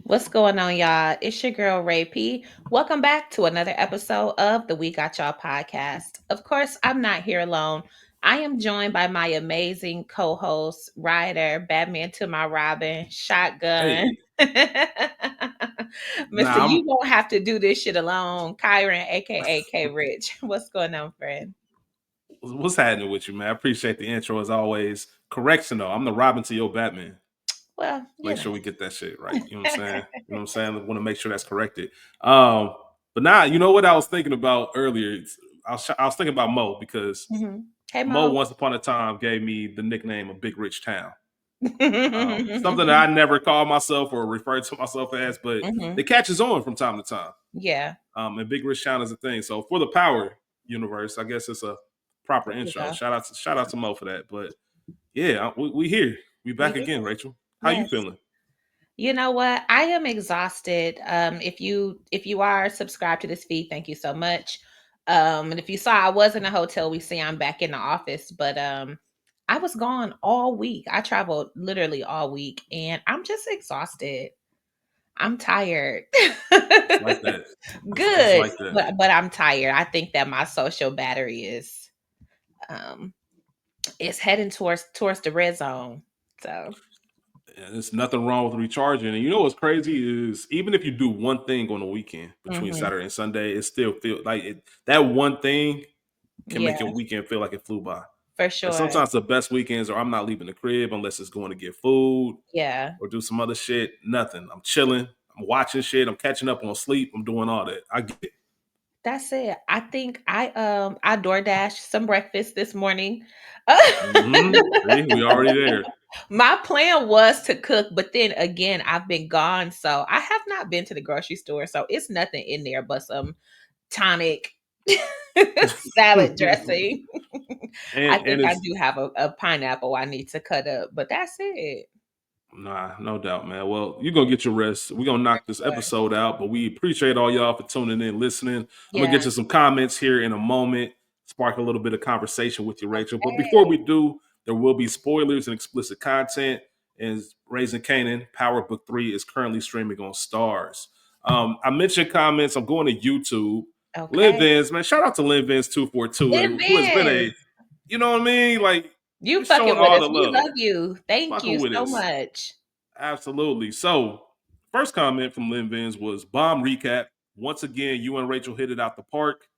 What's going on, y'all? It's your girl, Ray P. Welcome back to another episode of the We Got Y'all podcast. Of course, I'm not here alone. I am joined by my amazing co host, Ryder, Batman to my Robin, Shotgun. Hey, Mister, nah, you won't have to do this shit alone. Kieron, aka K Rich. What's going on, friend? what's happening with you, man? I appreciate the intro as always. Correction though, I'm the Robin to your Batman. Well, Make sure we get that shit right. You know what I'm saying? You know what I'm saying? I want to make sure that's corrected. Um, but now, you know what I was thinking about earlier? I was thinking about Mo because hmm Hey, Mo Mo. once upon a time gave me the nickname of Big Rich Town. Something that I never called myself or referred to myself as, but hmm it catches on from time to time. Yeah. And Big Rich Town is a thing. So for the Power universe, I guess it's a proper There you intro. go. Shout out to Mo for that. But yeah, we here. We We back again, here. Rachel. How you Yes. feeling? You know what? I am exhausted. If you are subscribed to this feed, thank you so much. And if you saw, I was in a hotel. We see I'm back in the office, but I was gone all week. I traveled literally all week, and I'm just exhausted. I'm tired. It's like that. It's Good, like that. but I'm tired. I think that my social battery um is heading towards the red zone. So. And there's nothing wrong with recharging. And you know what's crazy is even if you do one thing on the weekend between Mhm. Saturday and Sunday, it still feels like that one thing can Yeah, make your weekend feel like it flew by. for Like sure. sometimes the best weekends are I'm not leaving the crib unless it's going to get food Yeah. or do some other shit. Nothing. I'm chilling. I'm watching shit. I'm catching up on sleep. I'm doing all that. I get it. That's it. I think I DoorDash some breakfast this morning. See, we already there. My plan was to cook, but then again, I've been gone, so I have not been to the grocery store. So it's nothing in there but some tonic salad dressing. I think and I it's do have a pineapple I need to cut up, but that's it. nah, no doubt, man. Well, you're gonna get your rest. We're gonna knock this Sure. episode out, but we appreciate all y'all for tuning in, listening. I'm gonna Yeah. get you some comments here in a moment, spark a little bit of conversation with you, Rachel. But before Okay. we do, there will be spoilers and explicit content. And Raising Kanan, Power Book 3 is currently streaming on Stars. I mentioned comments. I'm going to YouTube. Lynn Okay. Vins, man, shout out to Lynn Vins Then 242, who has been Ben, you know what I mean? Like, you showing fucking with all the us. We love. love you. Thank you Fucking with so us. much. Absolutely. So, first comment from Lynn Vins was bomb recap. Once again, you and Rachel hit it out the park.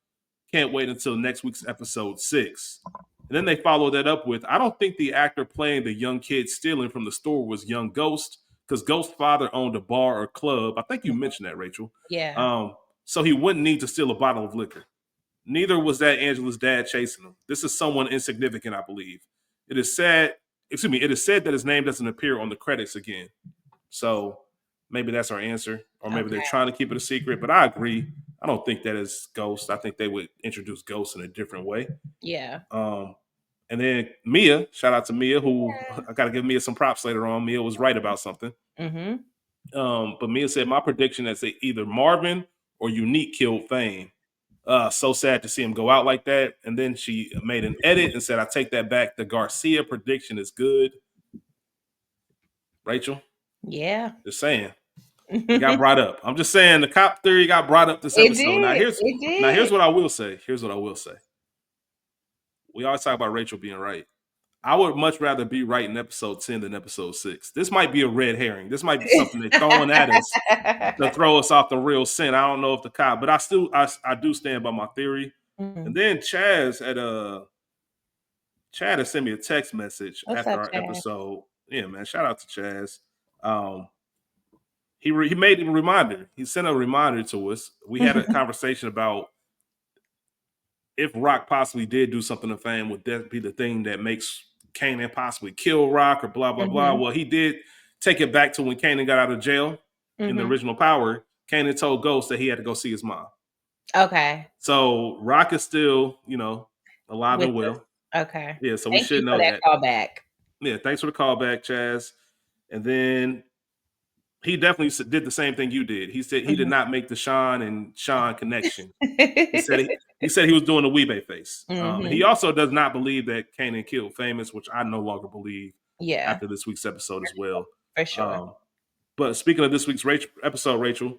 Can't wait until next week's episode 6. And then they followed that up with I don't think the actor playing the young kid stealing from the store was young Ghost because Ghost's father owned a bar or club. I think you mentioned that, Rachel. Yeah. Um, so he wouldn't need to steal a bottle of liquor. Neither was that Angela's dad chasing him. This is someone insignificant, I believe. It is said, it is said that his name doesn't appear on the credits again. So maybe that's our answer, or maybe they're Okay. trying to keep it a secret. But I agree. I don't think that is Ghost. I think they would introduce Ghost in a different way. Yeah. Um, and then Mia, shout out to Mia, who I got to give Mia some props later on. Mia was right about something. Mm-hmm. But Mia said my prediction is that either Marvin or Unique killed Fame. So sad to see him go out like that. And then she made an edit and said, I take that back. The Garcia prediction is good. Rachel, Yeah. just saying. It got it brought up. I'm just saying the cop theory got brought up this episode. did. It Now did. here's what I will say. Here's what I will say. We always talk about Rachel being right. I would much rather be right in episode 10 than episode 6. This might be a red herring. This might be something they're throwing at us to throw us off the real scent. I don't know if the cop, but I do stand by my theory. And Mhm. then Chad has sent me a text message What's after up, our Chad? episode. Yeah, man. Shout out to Chaz. He made a reminder. He sent a reminder to us. We had a conversation about if Rock possibly did do something to Fame, would that be the thing that makes Kanan possibly kill Rock or blah blah blah? hmm Well, he did take it back to when Kanan got out of jail in the hmm original Power. Kanan told Ghost that he had to go see his mom. Okay. So Rock is still, alive With and us. well. Okay. Yeah, so we Thank you should for know that that. callback. Yeah, thanks for the call back, Chaz. And then he definitely did the same thing you did. He said he did Mhm. not make the Sean connection. He said he was doing the Weebay face. And he hmm also does not believe that Kanan killed Famous, which I no longer believe Yeah, after this week's episode as well. for sure. Um, But speaking of this week's episode, Rachel,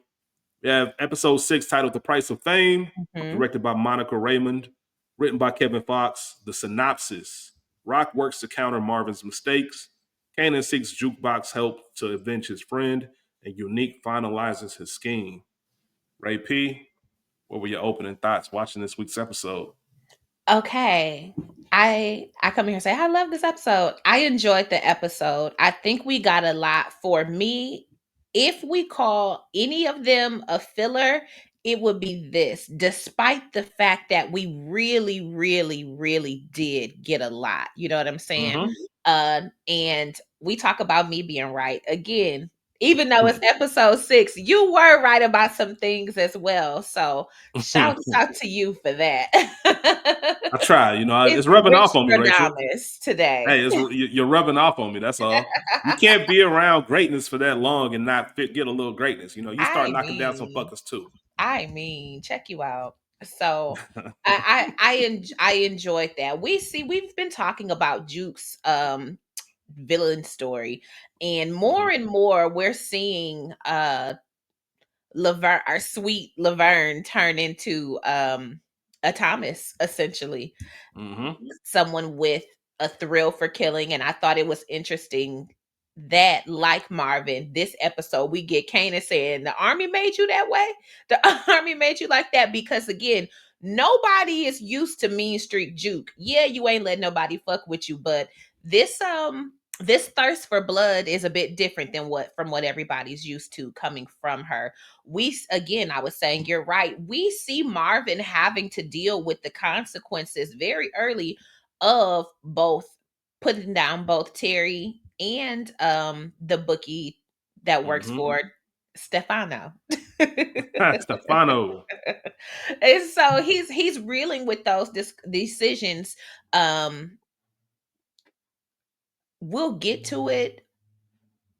we have episode 6 titled The Price of Fame, Mhm. directed by Monica Raymond, written by Kevin Fox. The synopsis: Rock works to counter Marvin's mistakes. Kanan seeks Jukebox help to avenge his friend, and Unique finalizes his scheme. Ray P, what were your opening thoughts watching this week's episode? Okay. I come here and say I love this episode. I enjoyed the episode. I think we got a lot. For me, if we call any of them a filler, it would be this, despite the fact that we really, really, really did get a lot. You know what I'm saying? Mm-hmm. And we talk about me being right. Again, even though it's episode 6, you were right about some things as well. So shouts out to you for that. I try, you know, It's it's rubbing rich off on me, Rachel. Stradamus today. Hey, you're rubbing off on me. That's all. You can't be around greatness for that long and not get a little greatness. You know, you start I knocking down some mean, fuckers too. check you out. So I enjoyed that. We've been talking about Juke's villain story, and Mm-hmm. more we're seeing Laverne, our sweet Laverne, turn into a Thomas, essentially. Mm-hmm. Someone with a thrill for killing. And I thought it was interesting that, like Marvin, this episode we get Kanan saying the army made you that way. The army made you like that because, again, nobody is used to Mean Street Juke. Yeah, you ain't let nobody fuck with you, but this thirst for blood is a bit different than what everybody's used to coming from her. Again, I was saying you're right. We see Marvin having to deal with the consequences very early of both putting down both Terry and the bookie that works Mm-hmm. for Stefano. Stefano. And so he's reeling with those decisions. um we'll get to it.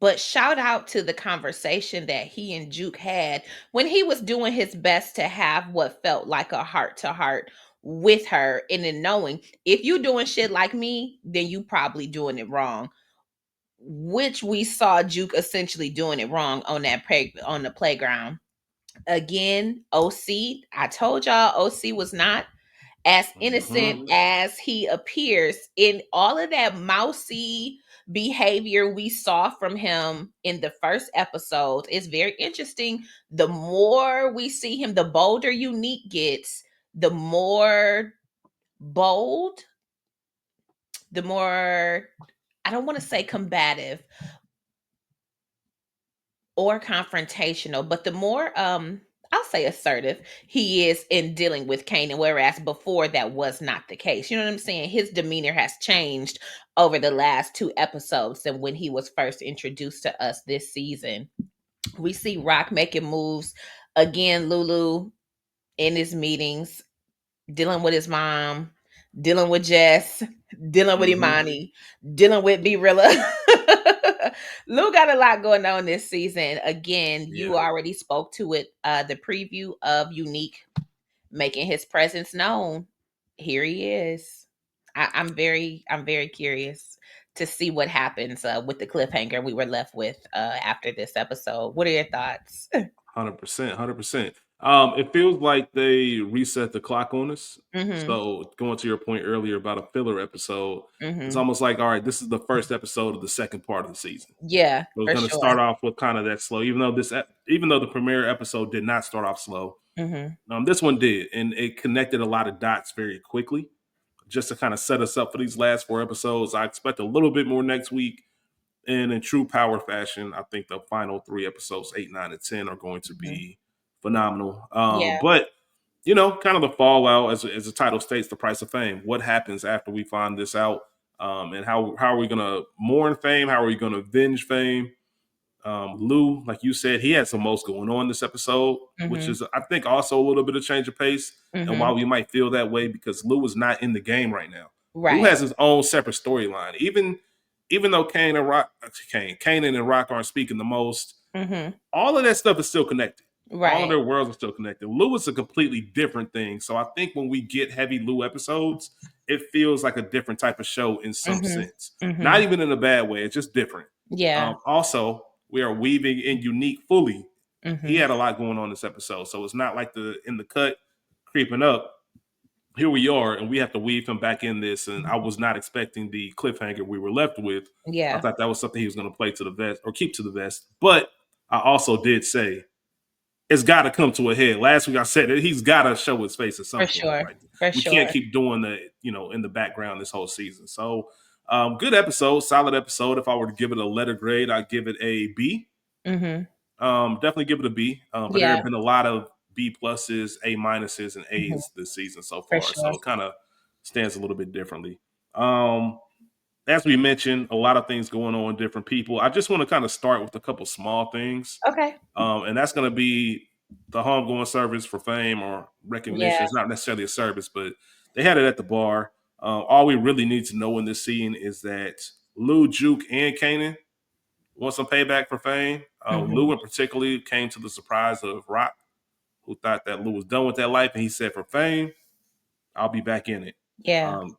But shout out to the conversation that he and Juke had when he was doing his best to have what felt like a heart to heart with her, and in knowing if you doing shit like me, then you probably doing it wrong. Which we saw Juke essentially doing it wrong on on the playground. Again, OC, I told y'all OC was not as innocent Mm-hmm. as he appears. In all of that mousy behavior we saw from him in the first episode, it's very interesting. The more we see him, the bolder Unique gets, the more bold, the more, I don't want to say combative or confrontational, but the more I'll say assertive he is in dealing with Kanan, whereas before that was not the case. You know what I'm saying? His demeanor has changed over the last 2 episodes than when he was first introduced to us this season. We see Rock making moves again. Lulu in his meetings, dealing with his mom, dealing with Jess, dealing with Mm-hmm. Imani, dealing with B-Rilla. Lou got a lot going on this season. Again, Yeah. you already spoke to it. The preview of Unique making his presence known. Here he is. I'm very curious to see what happens with the cliffhanger we were left with after this episode. What are your thoughts? 100%. 100%. It feels like they reset the clock on us. Mm-hmm. So going to your point earlier about a filler episode, it's Mm-hmm. almost like, all right, this is the first episode of the second part of the season. Yeah, So it's for going to sure. start off with kind of that slow, even though the premiere episode did not start off slow. Mm-hmm. This one did, and it connected a lot of dots very quickly, just to kind of set us up for these last 4 episodes. I expect a little bit more next week, and in true power fashion, I think the final 3 episodes, 8, 9, and 10, are going to Mm-hmm. be phenomenal. Yeah. But kind of the fallout, as the title states, the price of fame. What happens after we find this out, and how are we going to mourn fame? How are we going to avenge fame? Lou, like you said, he had some most going on this episode, which Mm-hmm. is, I think, also a little bit of change of pace. And Mm-hmm. while we might feel that way because Lou is not in the game right now, Lou Right. has his own separate storyline. Even though Kanan and Rock aren't speaking the most, Mm-hmm. all of that stuff is still connected. All of Right. their worlds are still connected. Lou is a completely different thing. So I think when we get heavy Lou episodes, it feels like a different type of show in some Mhm. sense. Not Mhm. even in a bad way. It's just different. Yeah. Also, we are weaving in Unique fully. He Mm-hmm. had a lot going on this episode, so it's not like the in the cut creeping up. Here we are, and we have to weave him back in this. And I was not expecting the cliffhanger we were left with. I Yeah, thought that was something he was going to play to the vest or keep to the vest. But I also did say it's got to come to a head. Last week I said that he's got to show his face at for some point. sure. Right? For We can't sure. keep doing the in the background this whole season. So good episode, solid episode. If I were to give it a letter grade, I'd give it a B. Mm-hmm. Definitely give it a B. But there Yeah. have been a lot of B pluses, A minuses, and Hmm. A's this season so For far. sure. So it kind of stands a little bit differently. Um, as we mentioned, a lot of things going on with different people. I just want to kind of start with a couple small things. Okay. And that's going to be the homegoing service for fame or recognition. Yeah. It's not necessarily a service, but they had it at the bar. All we really need to know in this scene is that Lou, Juke, and Kanan want some payback for fame. Mm-hmm. Lou, in particular, came to the surprise of Rock, who thought that Lou was done with that life, and he said, "For fame, I'll be back in it." Yeah. Um,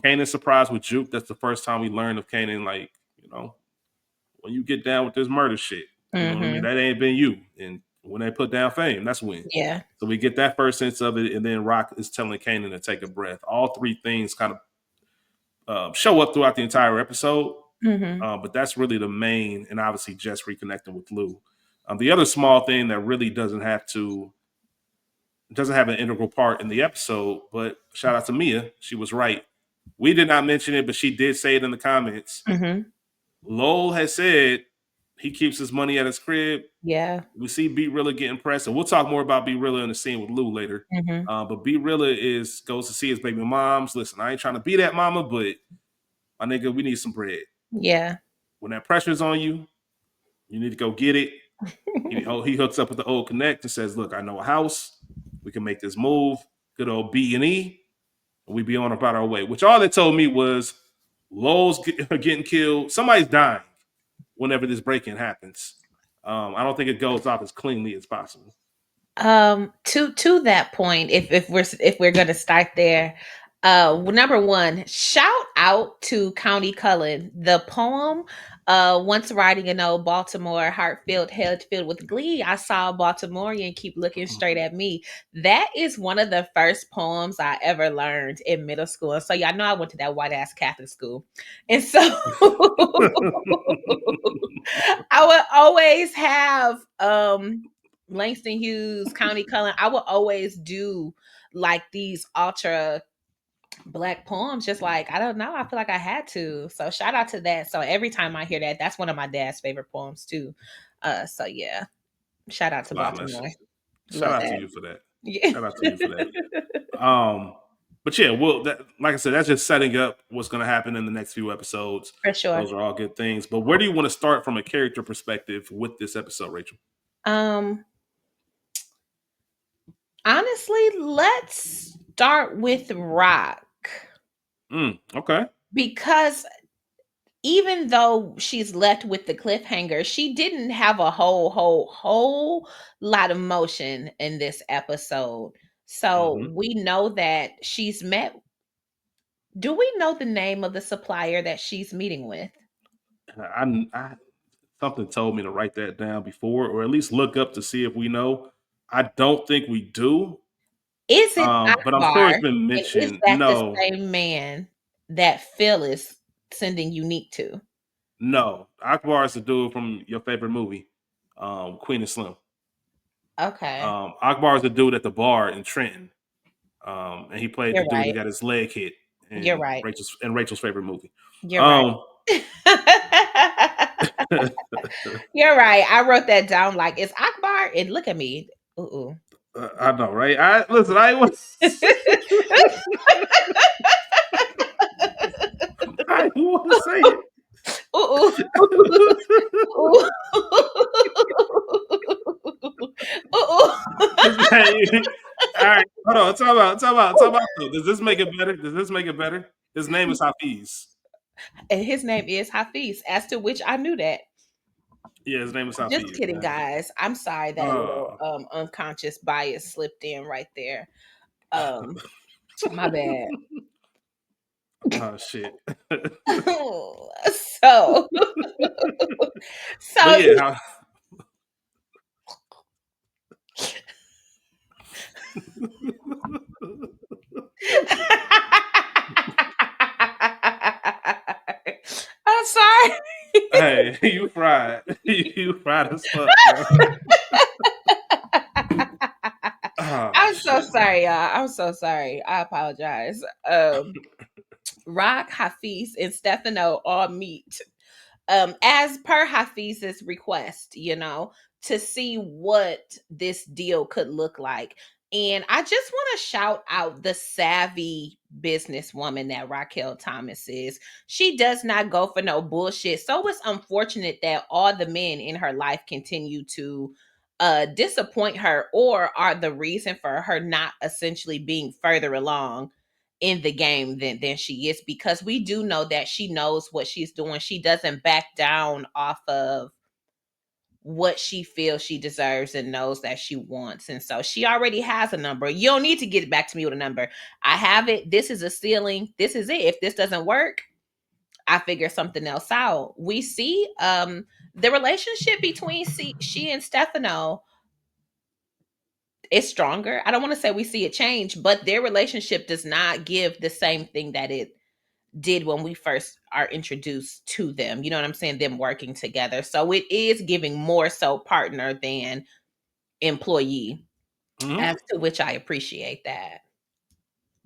Kanan's surprise with Juke. That's the first time we learned of Kanan. Like, when you get down with this murder shit, you know what I mean? Mm-hmm. That ain't been you. And when they put down fame, that's when. Yeah. So we get that first sense of it, and then Rock is telling Kanan to take a breath. All three things kind of show up throughout the entire episode. Mm-hmm. But that's really the main, and obviously just reconnecting with Lou. The other small thing that really doesn't have an integral part in the episode, but shout out to Mia, she was right. We did not mention it, but she did say it in the comments. Mm-hmm. Lowell has said he keeps his money at his crib. Yeah. We see B-Rilla getting pressed, and we'll talk more about B-Rilla in the scene with Lou later. Mm-hmm. But B-Rilla goes to see his baby moms. Listen, I ain't trying to be that mama, but my nigga, we need some bread. Yeah. When that pressure's on you, you need to go get it. He hooks up with the old connect and says, "Look, I know a house. We can make this move. Good old B&E, and we be on about our way." Which all they told me was Lowell's getting killed. Somebody's dying whenever this break-in happens. I don't think it goes off as cleanly as possible. To that point, if we're gonna start there, number one, shout out to County Cullen. The poem, once writing an old Baltimore heart-filled, head filled with glee, I saw a Baltimorean keep looking straight at me. That is one of the first poems I ever learned in middle school. And so y'all know I went to that white ass Catholic school. And so I would always have Langston Hughes, County Cullen. I would always do like these ultra black poems, just like I don't know. I feel like I had to. So shout out to that. So every time I hear that, that's one of my dad's favorite poems too. So yeah, shout out to Wow, that's Baltimore. shout Love out to that. you for that. Yeah, Shout out to you for that. But yeah, well, like I said, that's just setting up what's going to happen in the next few episodes. for sure. Those are all good things. But where do you want to start from a character perspective with this episode, Rachel? Um, Honestly, let's start with Rock Okay. because even though she's left with the cliffhanger, she didn't have a whole lot of motion in this episode. So Mm-hmm. we know that she's met. Do we know the name of the supplier that she's meeting with? I something told me to write that down before, or at least look up to see if we know. I don't think we do, Is it but I'm sure it's Akbar? been And is mentioned. that the No, same man that Phil is sending Unique to? no. Akbar is the dude from your favorite movie, Queen and Slim. Okay, Akbar is the dude at the bar in Trenton, and he played the you're dude that right. got his leg hit You're in right. Rachel's favorite movie. You're right. Um, You're right. I wrote that down like it's Akbar, and look at me. Ooh. I know, right? I listen. I was. I want to say it. Ooh. Ooh. Ooh. All right, hold on. Talk about. Does this make it better? Does this make it better? His name is Hafiz. And his name is Hafiz, as to which I knew that. Yeah, his name is Just Hafiz, kidding, man. guys. I'm sorry that little unconscious bias slipped in right there. My bad. Oh shit. So, But so yeah, how I'm sorry. hey, you fried. You fried as fuck, bro. Oh I'm so shit. sorry, y'all. I'm so sorry. I apologize. Rock, Hafiz, and Stefano all meet as per Hafiz's request, to see what this deal could look like. And I just want to shout out the savvy businesswoman that Raquel Thomas is. She does not go for no bullshit. So it's unfortunate that all the men in her life continue to disappoint her or are the reason for her not essentially being further along in the game than she is, because we do know that she knows what she's doing. She doesn't back down off of what she feels she deserves and knows that she wants. And so she already has a number. You don't need to get back to me with a number. I have it. This is a ceiling. This is it. If this doesn't work, I figure something else out. We see the relationship between she and Stefano is stronger. I don't want to say we see it change, but their relationship does not give the same thing that it did when we first are introduced to them. You know what I'm saying? Them working together. So it is giving more so partner than employee, Mhm. as to which I appreciate that.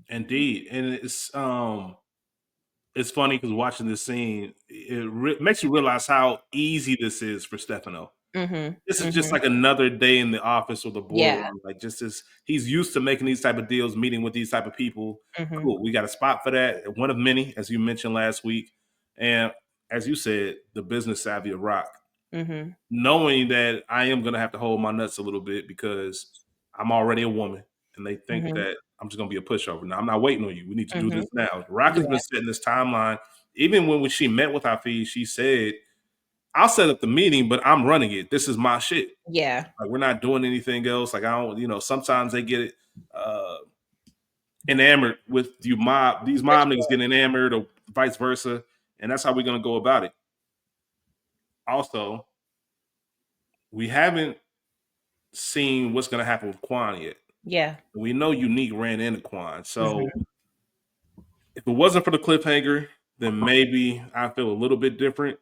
Indeed, and it's funny because watching this scene, makes you realize how easy this is for Stefano. Mhm. This is just Mhm. like another day in the office or the Yeah. boardroom. Like just as he's used to making these type of deals, meeting with these type of people. Mhm. Cool. We got a spot for that. One of many, as you mentioned last week. And as you said, the business savvy of Rock. Mhm. Knowing that I am gonna have to hold my nuts a little bit because I'm already a woman and they think Mhm. that I'm just gonna be a pushover. Now I'm not waiting on you. We need to do Mhm. this now. Rock has been Yeah. setting this timeline. Even when she met with Hafiz, she said, I'll set up the meeting, but I'm running it. This is my shit. Yeah. Like we're not doing anything else. Like I don't, sometimes they get uh enamored with you mob, these For mob niggas sure. get enamored or vice versa. And that's how we're gonna go about it. Also, we haven't seen what's gonna happen with Quan yet. Yeah. We know Unique ran into Quan. So Mhm. if it wasn't for the cliffhanger, then maybe I feel a little bit different.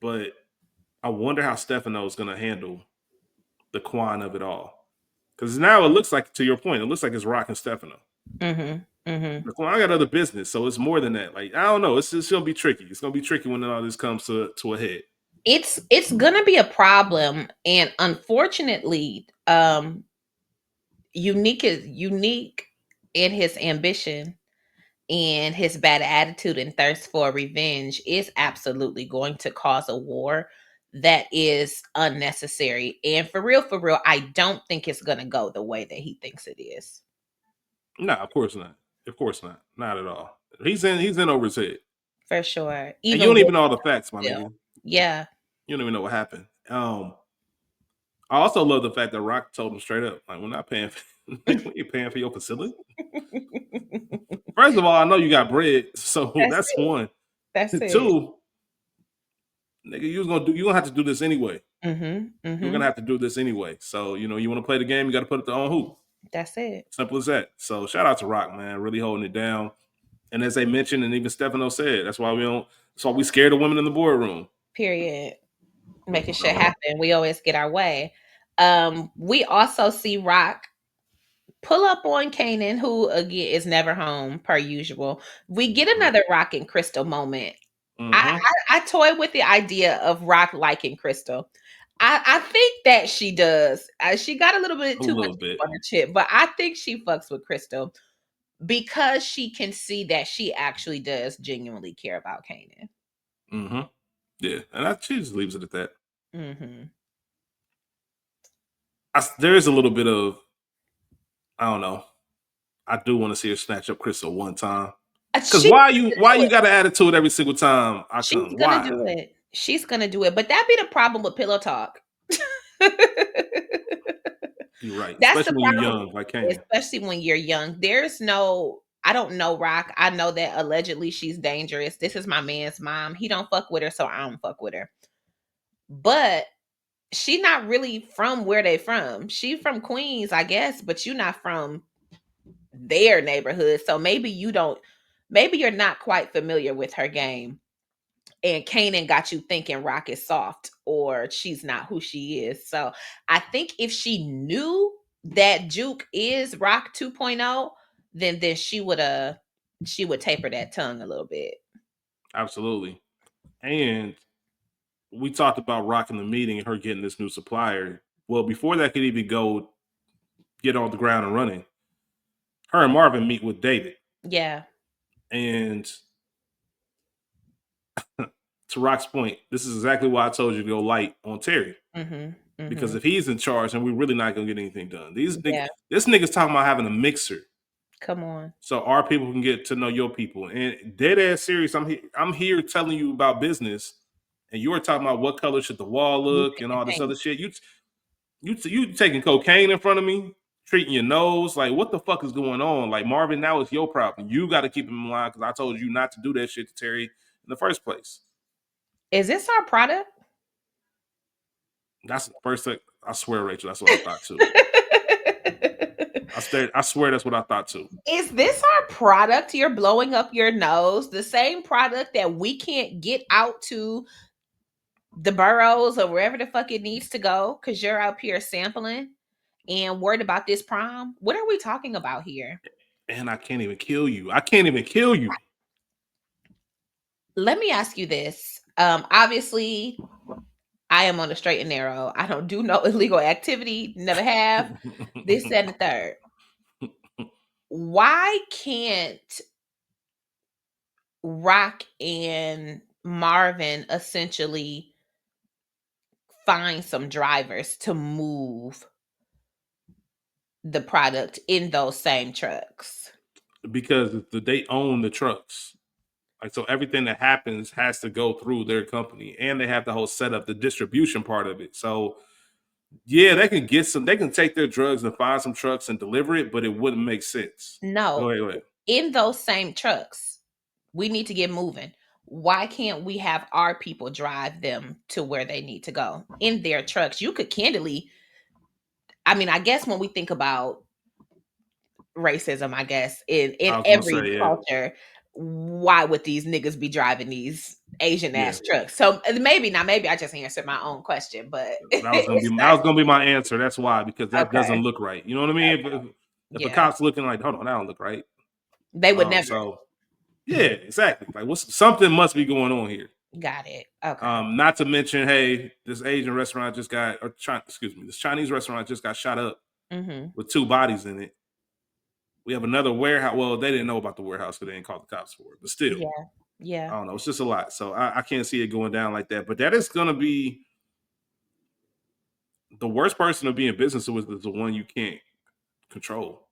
But I wonder how Stefano is gonna handle the Quan of it all. Because now it looks like, to your point, it looks like it's Rock and Stefano. Mhm. Mhm. Well, I got other business, so it's more than that. Like I don't know, it's gonna be tricky. It's gonna be tricky when all this comes to a head. It's gonna be a problem, and unfortunately, unique in his ambition and his bad attitude and thirst for revenge is absolutely going to cause a war that is unnecessary. And for real, I don't think it's going to go the way that he thinks it is. No, of course not. Of course not. Not at all. He's in over his head. For sure. And you Even don't with even know all the facts, my still. nigga. Yeah. You don't even know what happened. I also love the fact that Rock told him straight up, like, we're not paying for, we ain't paying for your facility. First of all, I know you got bread, so That's that's it. one. That's it. Two, nigga, you gonna have to do this anyway. Mhm. You're gonna Mhm. have to do this anyway. So, you want to play the game, you got to put it to on hoop. That's it. Simple as that. So shout out to Rock, man, really holding it down. And as they mentioned, and even Stefano said, that's why we scared of women in the boardroom. Period. Making shit So, happen. We always get our way. We also see Rock pull up on Kanan, who again is never home per usual. We get another Rock and Crystal moment. mm-hmm. I toy with the idea of Rock liking Crystal. I think that she does. She got a little bit A too much little bit. on her chip, but I think she fucks with Crystal because she can see that she actually does genuinely care about Kanan. Mm-hmm. Yeah, and she just leaves it at that. Mm-hmm. There is a little bit of, I don't know. I do want to see her snatch up Crystal one time. Cause She's why you gonna why do you it. got to add it to it every single time I She's come? gonna Why? do it. She's gonna do it. But that be the problem with pillow talk. You're right, That's the especially when you're problem, young, like Kane. especially when you're young. There's no I don't know Rock. I know that allegedly she's dangerous. This is my man's mom. He don't fuck with her, so I don't fuck with her. But she not really from where they from. She from Queens, I guess, but you not from their neighborhood. So maybe you don't, maybe you're not quite familiar with her game. And Kanan got you thinking Rock is soft or she's not who she is. So I think if she knew that Juke is Rock 2.0, then she would taper that tongue a little bit. Absolutely. And we talked about Rock in the meeting and her getting this new supplier. Well, before that could even go get on the ground and running, her and Marvin meet with David. Yeah. And to Rock's point, this is exactly why I told you to go light on Terry. Mhm. Because Mhm. if he's in charge, then we're really not gonna get anything done. Yeah. This nigga's talking about having a mixer, Come on. so our people can get to know your people. And dead ass serious, I'm here telling you about business, and you're talking about what color should the wall You look and picking all this other pain. shit. You taking cocaine in front of me, treating your nose like what the fuck is going on? Like Marvin, now it's your problem. You got to keep him in line because I told you not to do that shit to Terry in the first place. Is this our product? That's the first thing. I swear, Rachel, that's what I thought too. I swear that's what I thought too. Is this our product? You're blowing up your nose. The same product that we can't get out to the boroughs or wherever the fuck it needs to go because you're up here sampling and worried about this prom. What are we talking about here? And I can't even kill you. I can't even kill you. Let me ask you this. Obviously, I am on the straight and narrow. I don't do no illegal activity, never have. This, that, and the third. Why can't Rock and Marvin essentially find some drivers to move the product in those same trucks? Because they own the trucks. Like so everything that happens has to go through their company. And they have the whole setup, the distribution part of it. So yeah, they can take their drugs and find some trucks and deliver it, but it wouldn't make sense. No, Go ahead. in those same trucks, we need to get moving. Why can't we have our people drive them to where they need to go in their trucks? You could candidly, I mean, I guess when we think about racism, I guess in I was gonna every say, yeah, culture, why would these niggas be driving these Asian yeah. ass trucks? So maybe not. Maybe I just answered my own question, but it's That not was gonna be my answer. That's why, because that doesn't okay. look right. You know what I mean? If a Yeah, cop's looking like, hold on, that don't look right. they would never. So yeah, exactly. Like what's something must be going on here. Got it. Okay. Not to mention, hey, this Asian restaurant just got, excuse me, this Chinese restaurant just got shot up Mm-hmm. with 2 bodies in it. We have another warehouse. Well, they didn't know about the warehouse because they didn't call the cops for it. But still, Yeah. Yeah. I don't know. It's just a lot. So I can't see it going down like that. But that is going to be the worst person to be in business with is the one you can't control.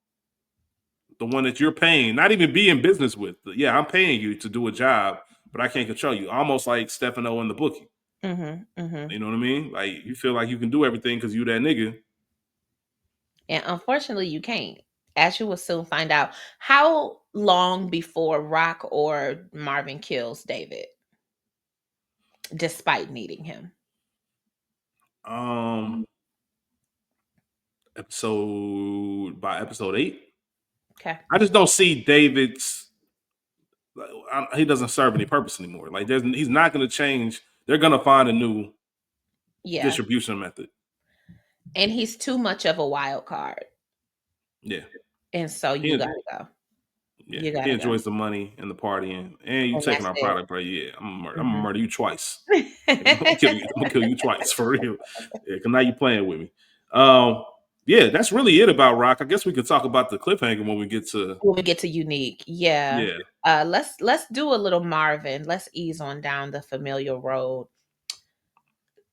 The one that you're paying, not even be in business with. Yeah, I'm paying you to do a job, but I can't control you. Almost like Stefano in the bookie. Mm-hmm. Mm-hmm. You know what I mean? Like you feel like you can do everything because you that nigga. And unfortunately, you can't. As you will soon find out. How long before Rock or Marvin kills David, despite needing him? Um, by episode 8, Okay. I just don't see David's. He doesn't serve any purpose anymore. Like he's not going to change. They're going to find a new Yeah. distribution method. And he's too much of a wild card. Yeah, And so you he, gotta go. yeah, You he gotta go. enjoys the money and the partying, and you And taking that's our it. product, bro. Yeah, I'm gonna Mhm. murder you twice. I'm gonna kill you. I'm gonna kill you twice for real. Yeah, cause now you playing with me. Um, yeah, that's really it about Rock. I guess we could talk about the cliffhanger when we get to. When we get to Unique. Yeah. Yeah, Let's do a little Marvin. Let's ease on down the familiar road.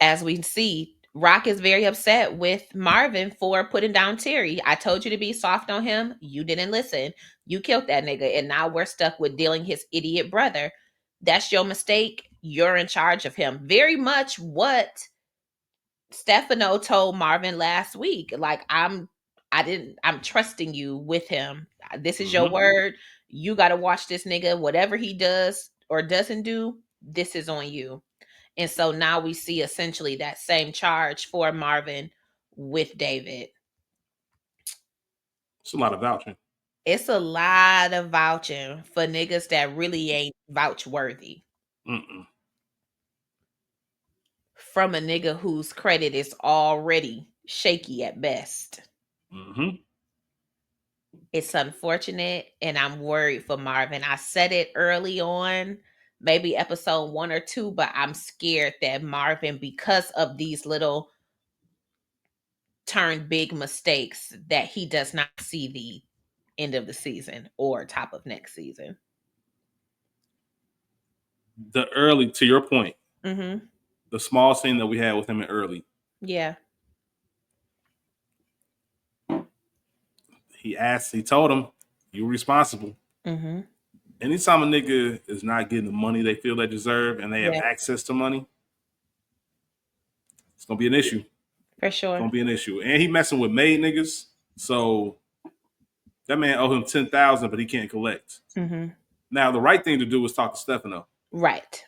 As we see, Rock is very upset with Marvin for putting down Terry. I told you to be soft on him. You didn't listen. You killed that nigga. And now we're stuck with dealing his idiot brother. That's your mistake. You're in charge of him. Very much what Stefano told Marvin last week. Like, I'm trusting you with him. This is your hmm word. You got to watch this nigga. Whatever he does or doesn't do, this is on you. And so now we see essentially that same charge for Marvin with David. It's a lot of vouching. It's a lot of vouching for niggas that really ain't vouch worthy Mm-mm. from a nigga whose credit is already shaky at best. Mm-hmm. It's unfortunate, and I'm worried for Marvin. I said it early on, maybe episode 1 or 2, but I'm scared that Marvin, because of these little turn big mistakes, that he does not see the end of the season or top of next season. The early, to your point, Mm-hmm. the small scene that we had with him in early, Yeah. he told him, "You're responsible." Mm-hmm. Anytime a nigga is not getting the money they feel they deserve and they have Yeah, access to money, it's gonna be an issue. for It's sure. gonna be an issue. And he messing with made niggas, so that man owe him 10,000, but he can't collect. Mm-hmm. Now the right thing to do is talk to Stefano Right.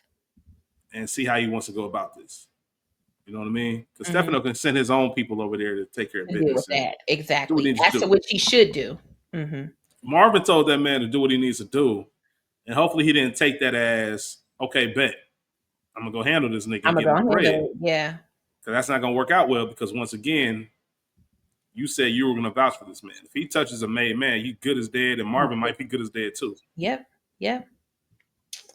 and see how he wants to go about this. You know what I mean? Because Mm-hmm. Stefano can send his own people over there to take care of And deal with business and that. do what Exactly. he needs to That's do. what he should do. Mm-hmm. Marvin told that man to do what he needs to do, and hopefully he didn't take that as, okay, bet I'm gonna go handle this nigga I'm and gonna get go my bread. handle it. Yeah. Because that's not gonna work out well. Because once again, you said you were gonna vouch for this man. If he touches a made man, you good as dead, and Marvin might be good as dead too. Yep. Yep.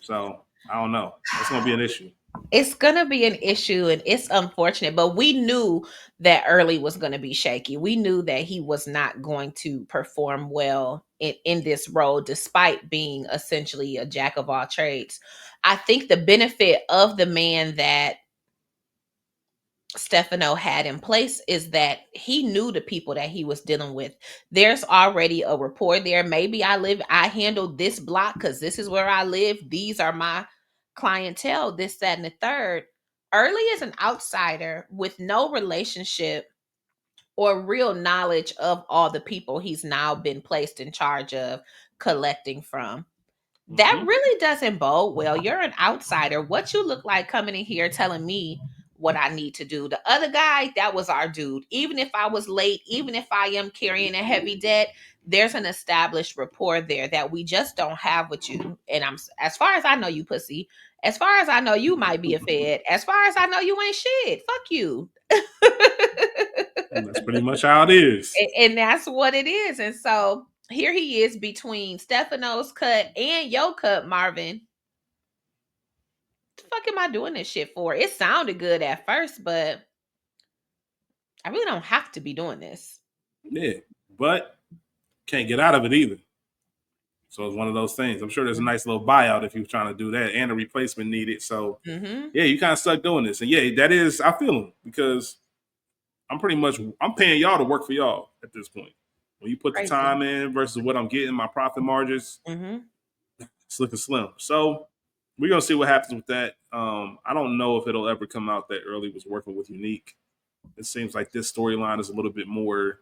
So I don't know. That's gonna be an issue. It's gonna be an issue, and it's unfortunate, but we knew that Early was gonna be shaky. We knew that he was not going to perform well in this role, despite being essentially a jack of all trades. I think the benefit of the man that Stefano had in place is that he knew the people that he was dealing with. There's already a rapport there. Maybe I handle this block because this is where I live. These are my clientele, this, that, and the third. Early is an outsider with no relationship or real knowledge of all the people he's now been placed in charge of collecting from. That Mm-hmm. really doesn't bode well. You're an outsider. What you look like coming in here telling me what I need to do. The other guy, that was our dude. Even if I was late, even if I am carrying a heavy debt, there's an established rapport there that we just don't have with you. And as far as I know, you pussy. As far as I know, you might be a fed. As far as I know, you ain't shit. Fuck you. And that's pretty much how it is. And that's what it is. And so here he is between Stefano's cut and your cut, Marvin. The fuck am I doing this shit for? It sounded good at first, but I really don't have to be doing this. Yeah, but can't get out of it either. So it's one of those things. I'm sure there's a nice little buyout if you're trying to do that, and a replacement needed. So Mm-hmm. yeah, you kind of stuck doing this, and yeah, that is I feel him because I'm paying y'all to work for y'all at this point. When you put the Crazy. time in versus what I'm getting, my profit margins, Mm-hmm. it's looking slim. So we're gonna see what happens with that. I don't know if it'll ever come out that Early was working with Unique. It seems like this storyline is a little bit more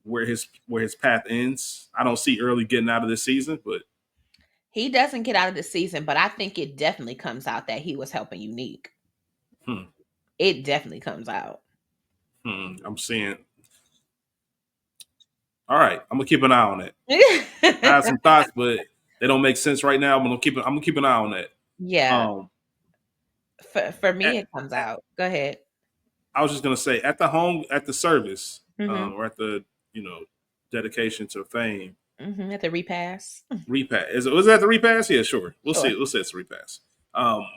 where his path ends. I don't see Early getting out of this season, but He doesn't get out of the season, but I think it definitely comes out that he was helping Unique. hmm, It definitely comes out. I'm seeing. All right, I'm gonna keep an eye on that. I have some thoughts, but they don't make sense right now. I'm gonna keep an eye on that. Yeah. Um, For me, at, it comes out. Go ahead. I was just gonna say at the service, Mm-hmm. or at the dedication to fame Mm-hmm. At the repass. repass. Was that the repass? Yeah, sure. We'll Sure. see. We'll say it's a repass.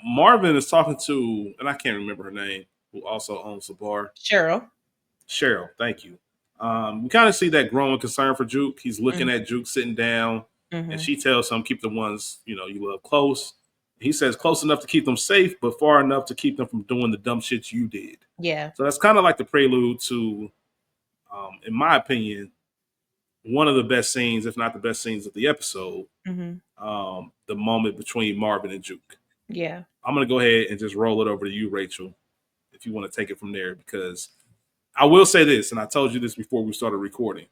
Marvin is talking to, and I can't remember her name, who also owns the bar. Cheryl. Cheryl, thank you. We kind of see that growing concern for Juke. He's looking Mm-hmm. at Juke sitting down, and Mm-hmm. she tells him, keep the ones you love close. He says close enough to keep them safe, but far enough to keep them from doing the dumb shit you did. Yeah. So that's kind of like the prelude to, in my opinion, one of the best scenes, if not the best scenes of the episode, Mm-hmm. the moment between Marvin and Juke. Yeah. I'm going to go ahead and just roll it over to you, Rachel, if you want to take it from there, because I will say this, and I told you this before we started recording.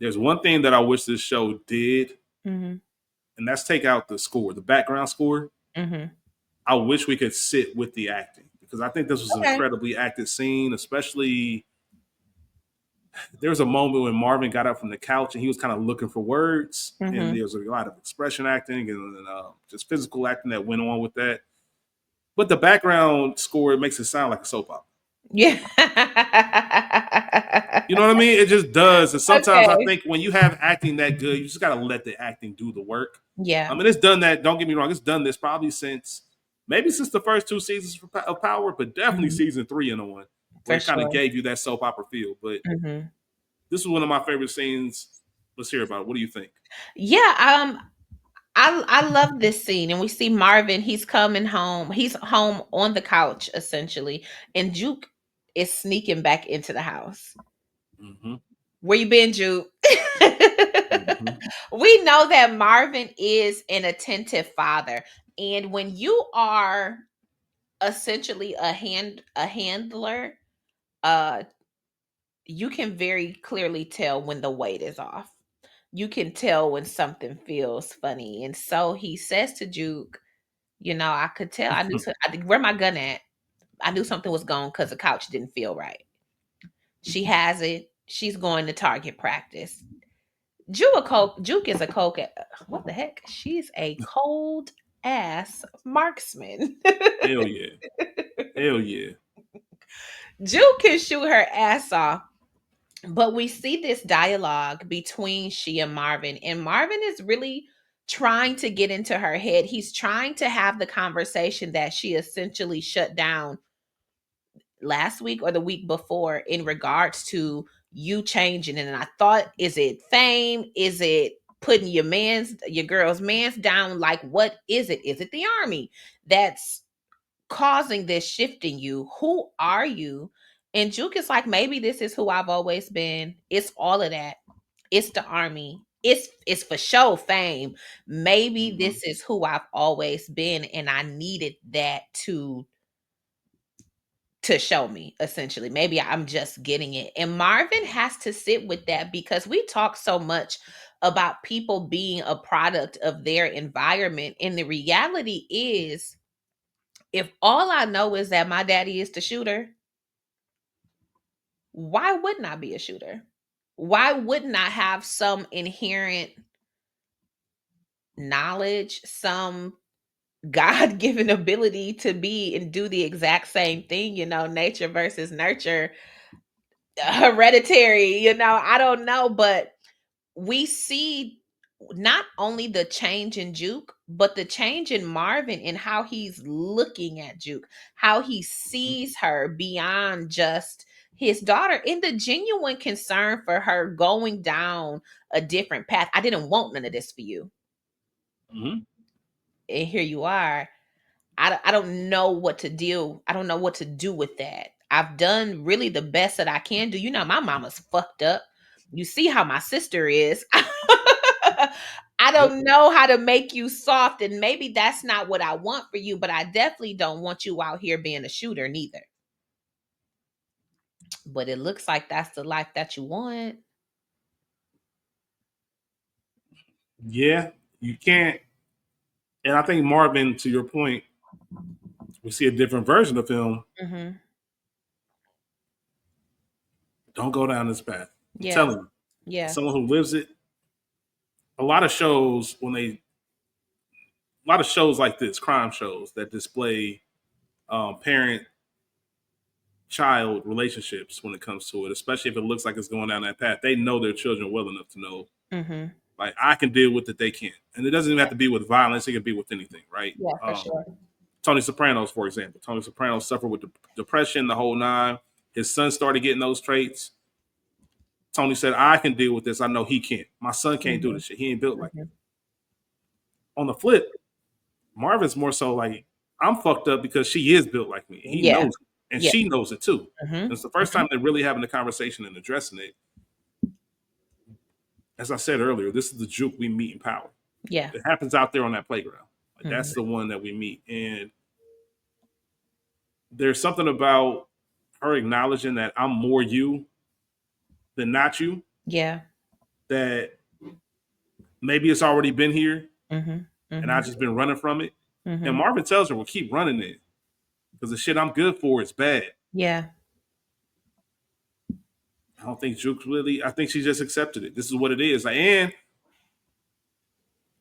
There's one thing that I wish this show did Mhm. and that's take out the score, the background score. Mhm. I wish we could sit with the acting because I think this was an Okay. incredibly acted scene. Especially there was a moment when Marvin got up from the couch and he was kind of looking for words, and Mhm. there was a lot of expression acting and just physical acting that went on with that. But the background score, it makes it sound like a soap opera. Yeah. You know what I mean? It just does. And sometimes I Okay. think when you have acting that good, you just got to let the acting do the work. I Yeah, mean, it's done that. Don't get me wrong. It's done this probably since maybe since the first two seasons of Power, but definitely mhm, season three and on, where for it kind of sure. gave you that soap opera feel. But Mhm. this is one of my favorite scenes. Let's hear about it. What do you think? Yeah, I love this scene, and we see Marvin. He's coming home. He's home on the couch essentially, and Juke is sneaking back into the house. Mm-hmm. Where you been, Juke? Mm-hmm. We know that Marvin is an attentive father, and when you are essentially a handler, uh, you can very clearly tell when the weight is off. You can tell when something feels funny. And so he says to Juke, I could tell. I knew. Where my gun at? I knew something was gone because the couch didn't feel right. She has it. She's going to target practice. Juke is a coke. What the heck? She's a cold ass marksman. Hell yeah. Hell yeah. Juke can shoot her ass off. But we see this dialogue between she and Marvin is really trying to get into her head. He's trying to have the conversation that she essentially shut down last week or the week before in regards to you changing. And I thought, is it fame? Is it putting your girl's man's down? Like, what is it? Is it the army that's causing this shift in you? Who are you? And Juke is like, maybe this is who I've always been. It's all of that. It's the army. It's for show fame. Maybe Mm-hmm. this is who I've always been, and I needed that to show me essentially. Maybe I'm just getting it. And Marvin has to sit with that because we talk so much about people being a product of their environment. And the reality is, if all I know is that my daddy is the shooter, why wouldn't I be a shooter? Why wouldn't I have some inherent knowledge, some God given ability to be and do the exact same thing? Nature versus nurture, hereditary, I don't know, but we see not only the change in Juke, but the change in Marvin and how he's looking at Juke, how he sees her beyond just his daughter, and the genuine concern for her going down a different path. I didn't want none of this for you. Mm-hmm. And here you are. I don't know what to deal. I don't know what to do with that. I've done really the best that I can do. My mama's fucked up. You see how my sister is. I Yep. don't know how to make you soft, and maybe that's not what I want for you, but I definitely don't want you out here being a shooter neither. But it looks like that's the life that you want. Yeah. You can't. And I think Marvin, to your point, we see a different version of him. Hmm. Don't go down this path. I'm Yeah. telling you, as Yeah. someone who lives it, a lot of shows a lot of shows like this, crime shows that display parent child relationships when it comes to it, especially if it looks like it's going down that path. They know their children well enough to know, Hmm. like, I can deal with it, they can't. And it doesn't even have to be with violence, it can be with anything, right? Yeah, for sure. Tony Sopranos, for example. Tony Sopranos suffered with depression, the whole nine. His son started getting those traits. Tony said, I can deal with this. I know he can't. My son can't do Hmm. this shit. He ain't built like Hmm. that. On the flip, Marvin's more so like, I'm fucked up because she is built like me. He Yeah. knows it. And Yeah. she knows it too. Hmm. And it's the first time they're really having a conversation and addressing it. As I said earlier, this is the Juke we meet in Power. Yeah. It happens out there on that playground. Like, Hmm. that's the one that we meet. And there's something about her acknowledging that I'm more you than not you, Yeah. that maybe it's already been here Mhm. and I've Mhm. just been running from it. And Mhm. Marvin tells her, well, keep running it because the shit I'm good for is bad. Yeah. I don't think Juke really, I think she just accepted it. This is what it is. And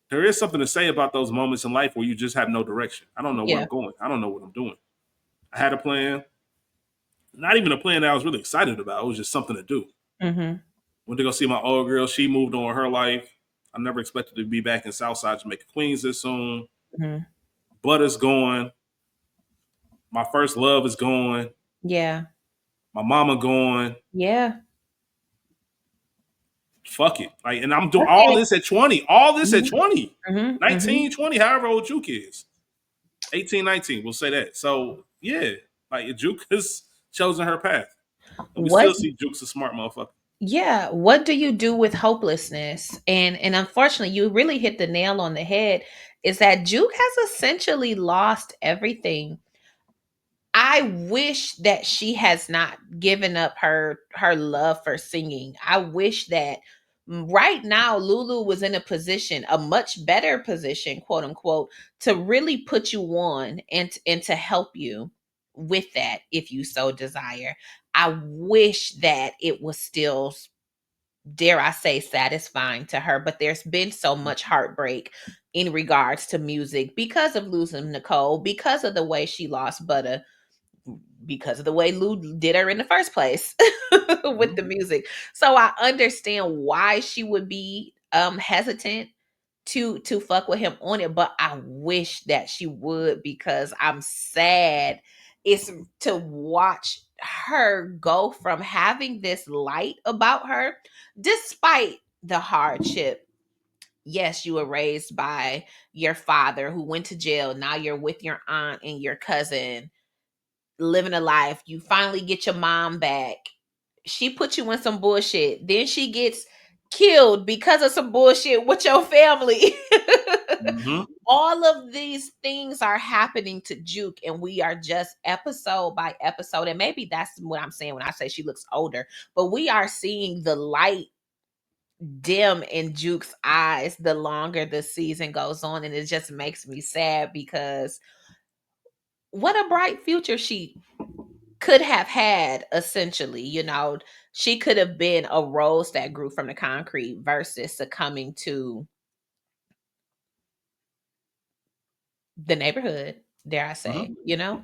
there is something to say about those moments in life where you just have no direction. I don't know where Yeah. I'm going. I don't know what I'm doing. I had a plan, not even a plan that I was really excited about. It was just something to do. Mhm. Went to go see my old girl. She moved on with her life. I never expected to be back in Southside Jamaica, Queens this soon. Mhm. Butter's gone. My first love is gone. Yeah. My mama gone. Yeah. Fuck it. Like, and I'm doing all Okay. this at 20. All this at Mhm. 20. Mhm. Mhm. 19, 20, however old Juke is. 18, 19, we'll say that. So, yeah, like Juke has chosen her path. And we What still see Juke's a smart motherfucker. Yeah, what do you do with hopelessness? And unfortunately, you really hit the nail on the head, is that Juke has essentially lost everything. I wish that she has not given up her love for singing. I wish that right now Lulu was in a position, a much better position, quote unquote, to really put you on and to help you with that if you so desire. I wish that it was still, dare I say, satisfying to her. But there's been so much heartbreak in regards to music because of losing Nicole, because of the way she lost Butter, because of the way Lou did her in the first place with the Mhm. music. So I understand why she would be hesitant to fuck with him on it, but I wish that she would, because I'm sad it's to watch her go from having this light about her despite the hardship. Yes, you were raised by your father who went to jail. Now you're with your aunt and your cousin living a life. You finally get your mom back. She put you in some bullshit. Then she gets killed because of some bullshit with your family. Mhm. All of these things are happening to Juke, and we are just episode by episode. And maybe that's what I'm saying when I say she looks older, but we are seeing the light dim in Juke's eyes the longer the season goes on. And it just makes me sad because what a bright future she could have had, essentially. She could have been a rose that grew from the concrete versus succumbing to the neighborhood, dare I Mhm. say.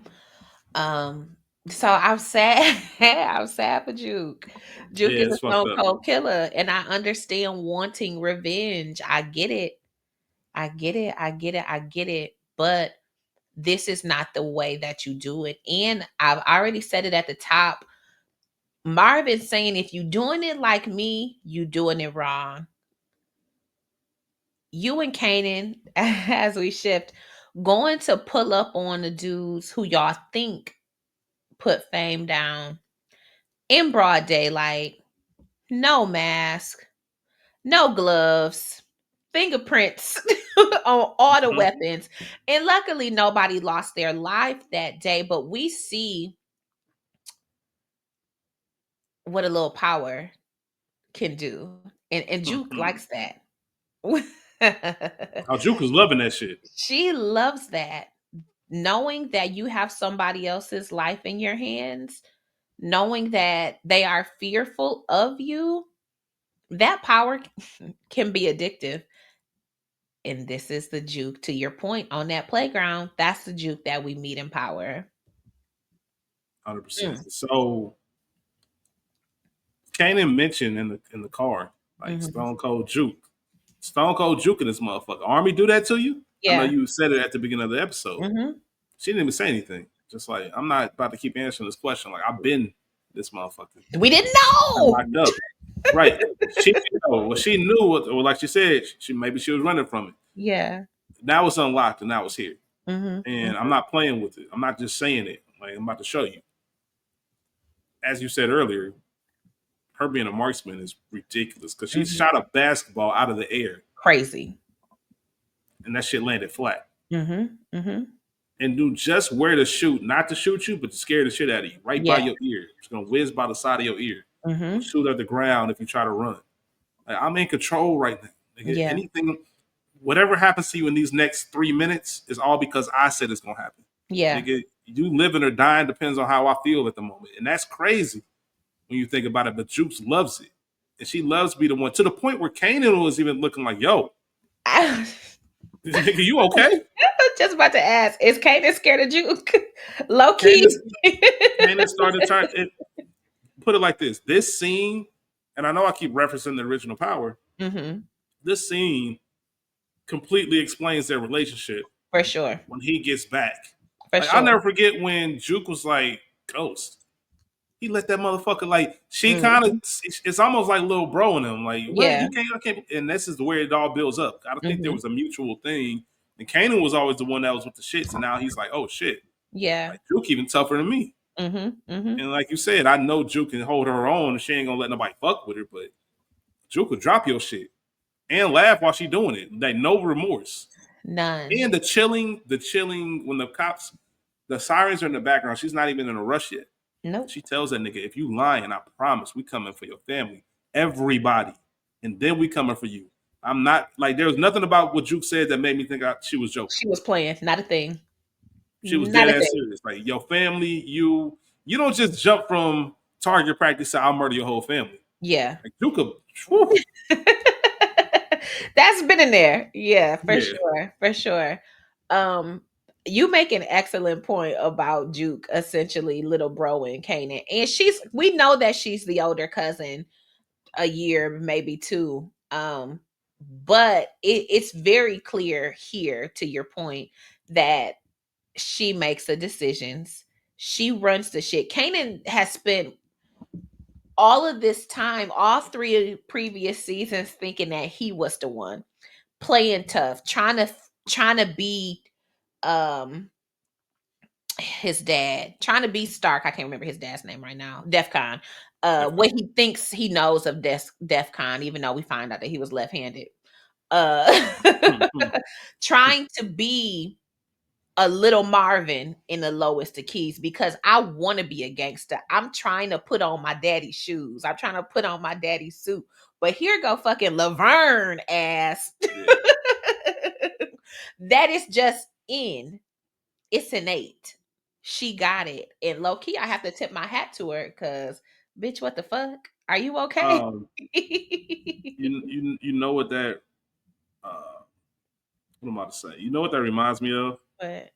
Um, so I'm sad. I'm sad for Juke. Juke Yeah, is a it's fucked stone up. cold killer, and I understand wanting revenge. I get it. I get it. I get it. I get it. But this is not the way that you do it. And I've already said it at the top. Marvin saying, if you doing it like me, you doing it wrong. You and Kanan, as we shift, going to pull up on the dudes who y'all think put fame down in broad daylight, no mask, no gloves, fingerprints on all the Mhm. weapons. And luckily, nobody lost their life that day, but we see what a little power can do. And Juke likes that. Oh, Juke was loving that shit. She loves that. Knowing that you have somebody else's life in your hands, knowing that they are fearful of you, that power can be addictive. And this is the Juke, to your point on that playground. That's the Juke that we meet in power. 100%. Mm. So Kanan mentioned in the car, like Mhm. Stone Cold Juke. Stone Cold Juke in this motherfucker. Army do that to you? I know Yeah. you said it at the beginning of the episode. Hmm. She didn't even say anything. Just like, I'm not about to keep answering this question. Like, I've been this motherfucker. We didn't Been know. locked up. Right. She didn't know. Well, she knew what, or like she said, maybe she was running from it. Yeah. Now it's unlocked and now it's here. Hmm. And I'm not playing with it. I'm not just saying it. Like, I'm about to show you. As you said earlier, her being a marksman is ridiculous because she Hmm. shot a basketball out of the air Crazy. and that shit landed flat. Hmm. Hmm. And knew just where to shoot, not to shoot you, but to scare the shit out of you, right by Yeah. your ear. It's gonna whiz by the side of your ear. It's gonna Hmm. shoot at the ground if you try to run. Like, I'm in control right now. Yeah. Anything, whatever happens to you in these next 3 minutes is all because I said it's gonna happen. Yeah. Nigga, you living or dying depends on how I feel at the moment, and that's crazy when you think about it. But Jukes loves it, and she loves to be the one to the point where Kanan was even looking like, "Yo, I nigga, you okay?" was just about to ask, is Kanan scared of Juke? Low key. Kanan, Kanan started trying. Put it like this: this scene, and I know I keep referencing the original Power. Mm-hmm. This scene completely explains their relationship For sure. when he gets back. For Like I'll sure. never forget when Juke was like, "Ghost." He let that motherfucker like she kind of Mm-hmm. it's almost like little bro in him. Like, what Yeah. you can't I can't and this is where it all builds up. I don't think there Mm-hmm. was a mutual thing. And Kanan was always the one that was with the shits, and now he's like, oh shit. Yeah. Like Juke even tougher than me. Mm-hmm. Mm-hmm. And like you said, I know Juke can hold her own and she ain't gonna let nobody fuck with her, but Juke will drop your shit and laugh while she doing it. Like no remorse. None. And the chilling when the cops, the sirens are in the background, she's not even in a rush yet. Nope. She tells that nigga, if you lying, I promise we coming for your family, everybody, and then we coming for you. I'm not like there was nothing about what Juke said that made me think she was joking. She was playing. Not a thing. She was Not dead a ass thing. serious. Like your family, you don't just jump from target practice to I'll murder your whole family. Yeah. Like Juke, whew, That's been in there. Yeah, for yeah, sure. For sure. Um, you make an excellent point about Juke essentially little bro and Kanan. And we know that she's the older cousin, a year, maybe two. But it's very clear here, to your point, that she makes the decisions. She runs the shit. Kanan has spent all of this time, all three previous seasons, thinking that he was the one playing tough, trying to be um his dad, trying to be Stark. I can't remember his dad's name right now. DefCon. What he thinks he knows of DefCon, even though we find out that he was left-handed. Uh trying to be a little Marvin in the lowest of keys because I want to be a gangster. I'm trying to put on my daddy's shoes. I'm trying to put on my daddy's suit. But here go fucking Laverne ass. yeah. That is just in. It's innate. She got it. And low key, I have to tip my hat to her because, bitch, what the fuck? Are you okay? Um, you know what that what am I to say? You know what that reminds me of? But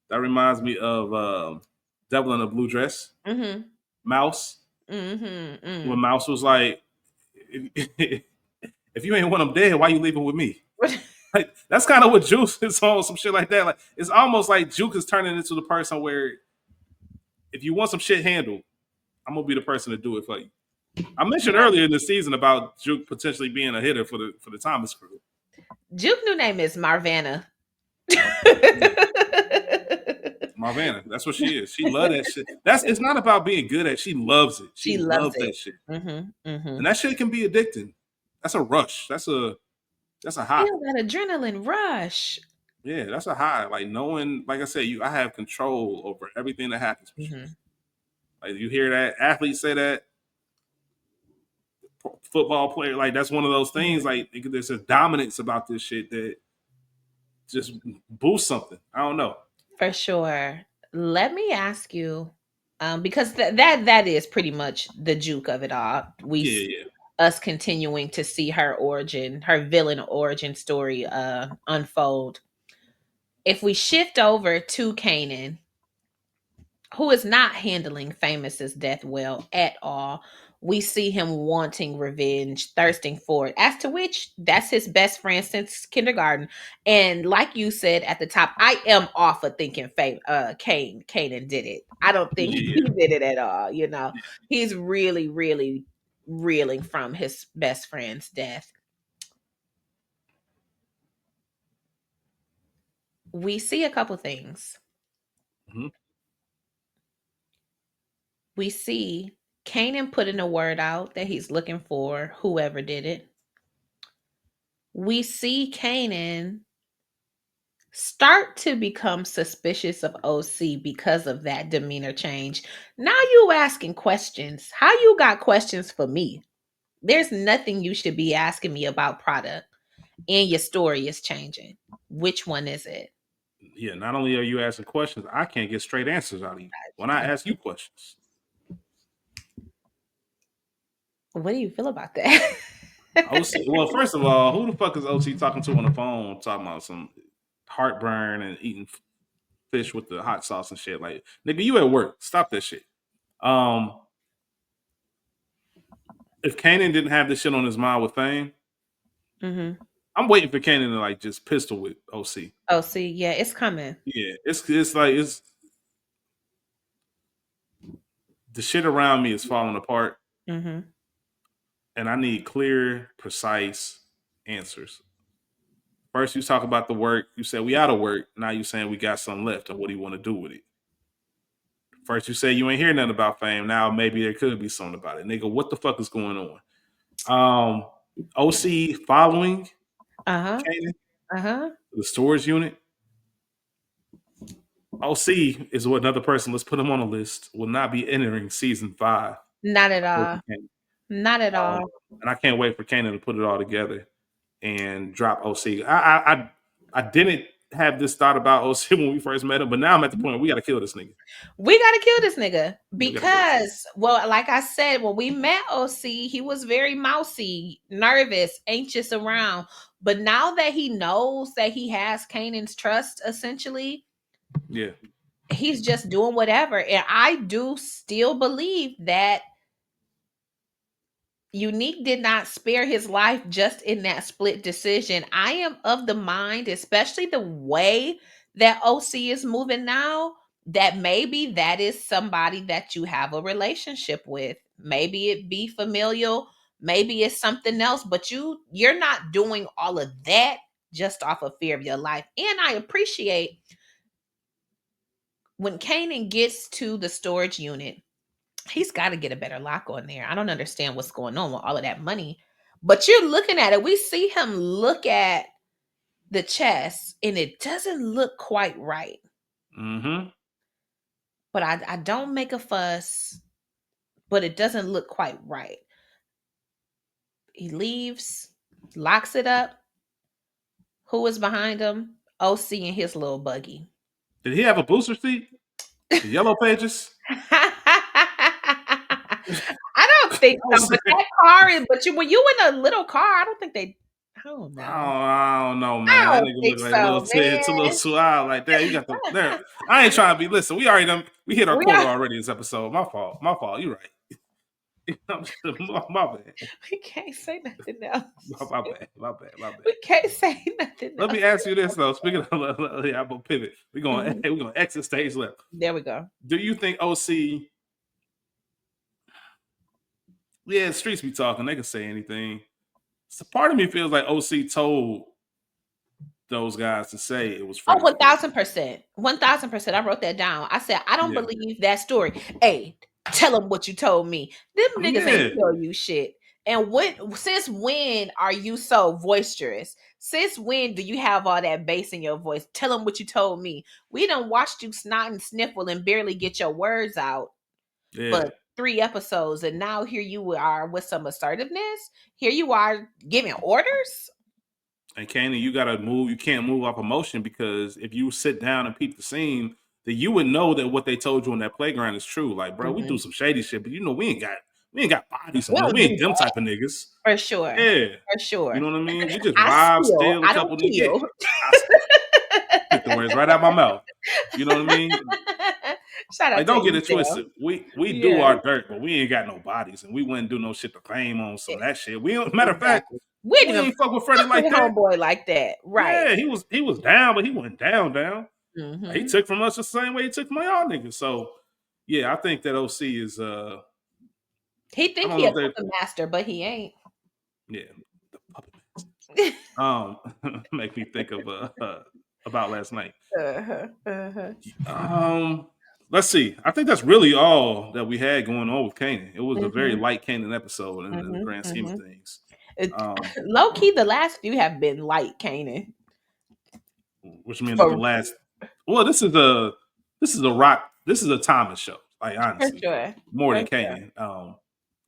That reminds me of Devil in a Blue Dress, mm-hmm. Mouse. Mm-hmm. When Mouse was like, if you ain't want him dead, why you leaving with me? Like that's kind of what Juke is on, some shit like that. Like it's almost like Juke is turning into the person where if you want some shit handled, I'm gonna be the person to do it for you. I mentioned earlier in the season about Juke potentially being a hitter for the Thomas crew. Juke new name is Marvanna. Yeah. Marvana, that's what she is. She love that shit. That's it's not about being good at. She loves it. She She loves loves it. that shit, Mm-hmm. Mm-hmm. and that shit can be addicting. That's a rush. That's a high. Feel that adrenaline rush. Yeah, that's a high. Like knowing, like I said, I have control over everything that happens with you. Mm-hmm. Like you hear that athletes say that, football player, like that's one of those things. Mm-hmm. Like there's a dominance about this shit that just boosts something. I don't know. For sure. Let me ask you, because that is pretty much the juke of it all. We Yeah, see yeah. us continuing to see her origin, her villain origin story unfold. If we shift over to Kanan, who is not handling Famous's death well at all. We see him wanting revenge, thirsting for it. As to which, that's his best friend since kindergarten. And like you said at the top, I am off of thinking Kanan did it. I don't think Yeah, he yeah. did it at all. He's really, really reeling from his best friend's death. We see a couple things. Mm-hmm. We see Kanan putting a word out that he's looking for whoever did it. We see Kanan start to become suspicious of OC because of that demeanor change. Now you asking questions. How you got questions for me? There's nothing you should be asking me about product. and your story is changing. Which one is it? Yeah, not only are you asking questions, I can't get straight answers out of you when I ask you questions. What do you feel about that? OC, well, first of all, who the fuck is OC talking to on the phone talking about some heartburn and eating fish with the hot sauce and shit? Like, nigga, you at work. Stop that shit. Um, if Kanan didn't have this shit on his mind with Fame, Mm-hmm. I'm waiting for Kanan to like just pistol with OC. Oh, see, yeah, it's coming. Yeah, it's like it's the shit around me is falling apart, Mm-hmm. and I need clear, precise answers. First, you talk about the work. You said we out of work. Now you saying we got something left, and what do you want to do with it? First, you say you ain't hear nothing about Fame. Now maybe there could be something about it, nigga. What the fuck is going on? OC following Uh-huh. Kanan Uh-huh. to the storage unit. OC is what another person. Let's put him on a list. Will not be entering season 5. Not at all. Not at Um, all. and I can't wait for Kanan to put it all together and drop OC. I didn't have this thought about OC when we first met him, but now I'm at the point where we got to kill this nigga. We gotta kill this nigga We got to kill this nigga. because, well, like I said, when we met OC, he was very mousy, nervous, anxious around. But now that he knows that he has Kanan's trust, essentially, Yeah. he's just doing whatever. And I do still believe that Unique did not spare his life just in that split decision. I am of the mind, especially the way that OC is moving now, that maybe that is somebody that you have a relationship with. Maybe it be familial, maybe it's something else, but you're not doing all of that just off of fear of your life. And I appreciate when Kanan gets to the storage unit, he's got to get a better lock on there. I don't understand what's going on with all of that money. But you're looking at it. We see him look at the chest and it doesn't look quite right. Mm-hmm. But I don't make a fuss, but it doesn't look quite right. He leaves, locks it up. Who is behind him? OC and his little buggy. Did he have a booster seat? The yellow pages? I don't think I'm so. But saying, that car is, but when you in a little car, I don't think they. I don't know. I don't know, I man. That don't nigga think look like a little so, tits, a little man. suave like that. You got the there. I ain't trying to be. Listen, we already done. We hit our We quota are. already this episode. My fault. My fault. You right. My bad. We can't say nothing else. My bad. My bad. My bad. We can't say nothing Let else. me ask you this though. Speaking of, yeah, I'm gonna pivot. Mhm. We're gonna exit stage left. There we go. Do you think OC? Yeah, the streets be talking. They can say anything. So part of me feels like OC told those guys to say it was Oh, Freddie that killed him. 1000%. 1000%. I wrote that down. I said, I don't Yeah, believe that story. Hey, tell them what you told me. Them niggas ain't yeah. tell you shit. And since when are you so boisterous? Since when do you have all that bass in your voice? Tell them what you told me. We done watched you snot and sniffle and barely get your words out Yeah. for 3 episodes, and now here you are with some assertiveness. Here you are giving orders. And Kanan, you gotta move. You can't move off emotion because if you sit down and peep the scene, then you would know that what they told you on that playground is true. Like, bro, we do Mhm. some shady shit, but you know we ain't got bodies We on us. don't We do ain't them that type of niggas. for sure. Yeah, For you sure. know what I mean. We just I rob, steal. steal a I don't couple niggas. Yeah, kill. I took the words right out my mouth. You know what I mean? Shout Like, out to don't get it Ezel. twisted. We do Yeah. our dirt, but we ain't got no bodies, and we wouldn't do no shit to claim on some of that shit. We don't. Matter of fact, Exactly. We didn't we even ain't fuck with Freddie fuck with like that. homeboy like that. Right. Yeah, he was down, but he wasn't down. He Hmm. took from us the same way he took from y'all niggas. So yeah, I think that OC is He I think don't he know a if they puppet master, but he ain't. yeah, the puppet make me think of about last night. Uh-huh. Uh-huh. Let's see. I think that's really all that we had going on with Kanan. It was a very Hmm. light Kanan episode in the Hmm. grand scheme of Hmm. things. Um, Low key, the last few have been light, Kanan. which means that the For last well, this is a rock, this is a Thomas show, like for honestly. sure. More For than sure. Kanan.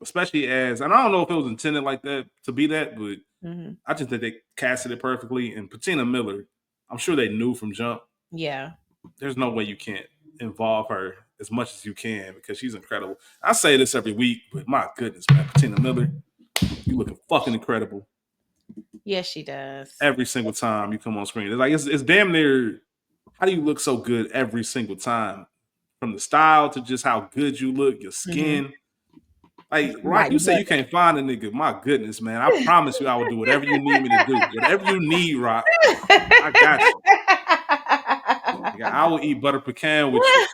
especially as, and I don't know if it was intended like that to be that, but Mm-hmm. I just think they casted it perfectly. And Patina Miller, I'm sure they knew from jump. Yeah. There's no way you can't involve her as much as you can because she's incredible. I say this every week, but my goodness, man, Patina Miller, you looking fucking incredible Yes, she does. every single time you come on screen. It's like it's damn near. How do you look so good every single time? From the style to just how good you look, your Mm-hmm. skin. Like Rock, Like you say you butter. can't find a nigga. My goodness, man. I promise you I will do whatever you need me to do. Whatever you need, Rock, I got you. Like, I will eat butter pecan with you.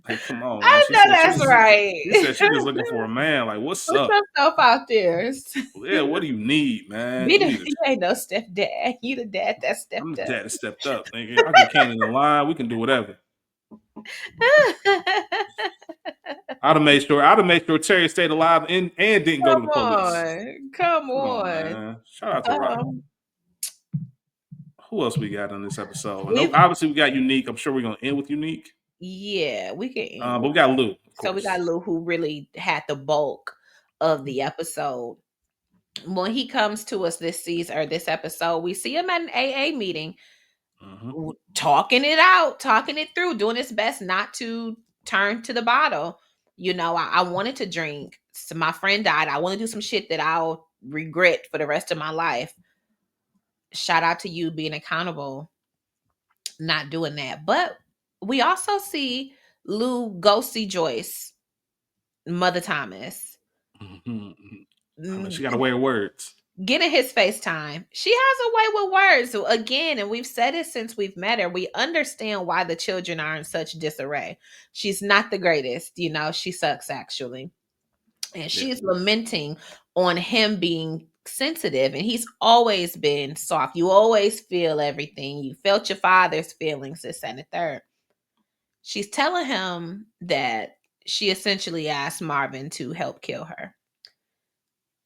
Like, come on, man. I know that's right. She said she just looking for a man. Like, what's Put up? yourself out there. Yeah, what do you need, man? Be You the, need a you ain't no stepdad. You the dad that I'm stepped the up. dad that stepped up. Nigga. I get Kanan in line. We can do whatever. I'd have made sure Terry stayed alive and didn't go to Come the police. on. Come Come on, on. man. Shout out to Rock. Um, Who else we got on this episode? I know we've obviously we got Unique. I'm sure we're gonna end with Unique. Yeah, we can end But with. we got Lou, of So we got course. Lou, who really had the bulk of the episode. When he comes to us this season or this episode, we see him at an AA meeting, Mm-hmm. talking it out, talking it through, doing his best not to turn to the bottle. I wanted to drink. So my friend died. I want to do some shit that I'll regret for the rest of my life. Shout out to you being accountable, not doing that. But we also see Lou go see Joyce, Mother Thomas, Mm-hmm. I mean, mm, she got a way of words. getting his FaceTime. She has a way with words. So again, and we've said it since we've met her, we understand why the children are in such disarray. She's not the greatest, she sucks actually. And Yeah. she's lamenting on him being sensitive, and he's always been soft. You always feel everything. You felt your father's feelings, this and the third. She's telling him that she essentially asked Marvin to help kill her.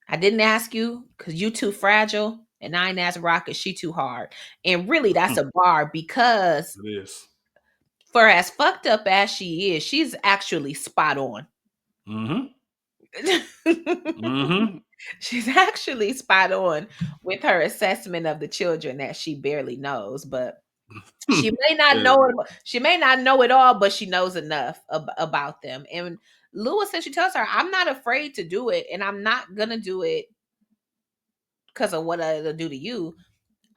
I didn't ask you because you too fragile, and I ain't asked Rock because she too hard. And really, that's a bar because It is. for as fucked up as she is, she's actually spot on. Mm-hmm. Mm-hmm. She's actually spot on with her assessment of the children that she barely knows, but she may not Yeah. know it. She may not know it all, but she knows enough about them. And Lewis, since she tells her, "I'm not afraid to do it, and I'm not gonna do it because of what it'll do to you.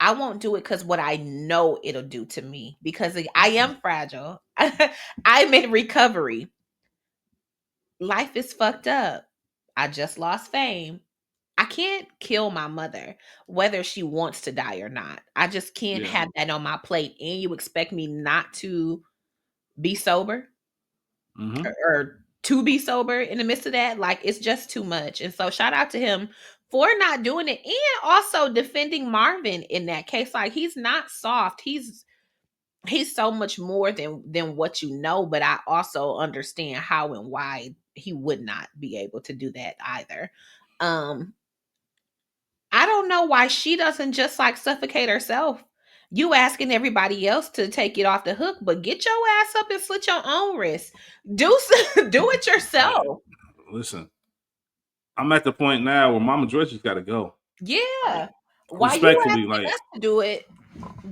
I won't do it because what I know it'll do to me. Because I am fragile. I'm in recovery. Life is fucked up. I just lost fame. I can't kill my mother, whether she wants to die or not. I just can't Yeah. have that on my plate. And you expect me not to be sober Mm-hmm. or to be sober in the midst of that. Like, it's just too much. And so, shout out to him for not doing it and also defending Marvin in that case. Like, he's not soft. He's so much more than what you know, but I also understand how and why he would not be able to do that either. Um, I don't know why she doesn't just like suffocate herself. You asking everybody else to take it off the hook, but get your ass up and slit your own wrist. Do it Hey, yourself. listen. I'm at the point now where Mama Joyce just got to go. Like, Yeah. Why you respectfully, asking like, us to do it?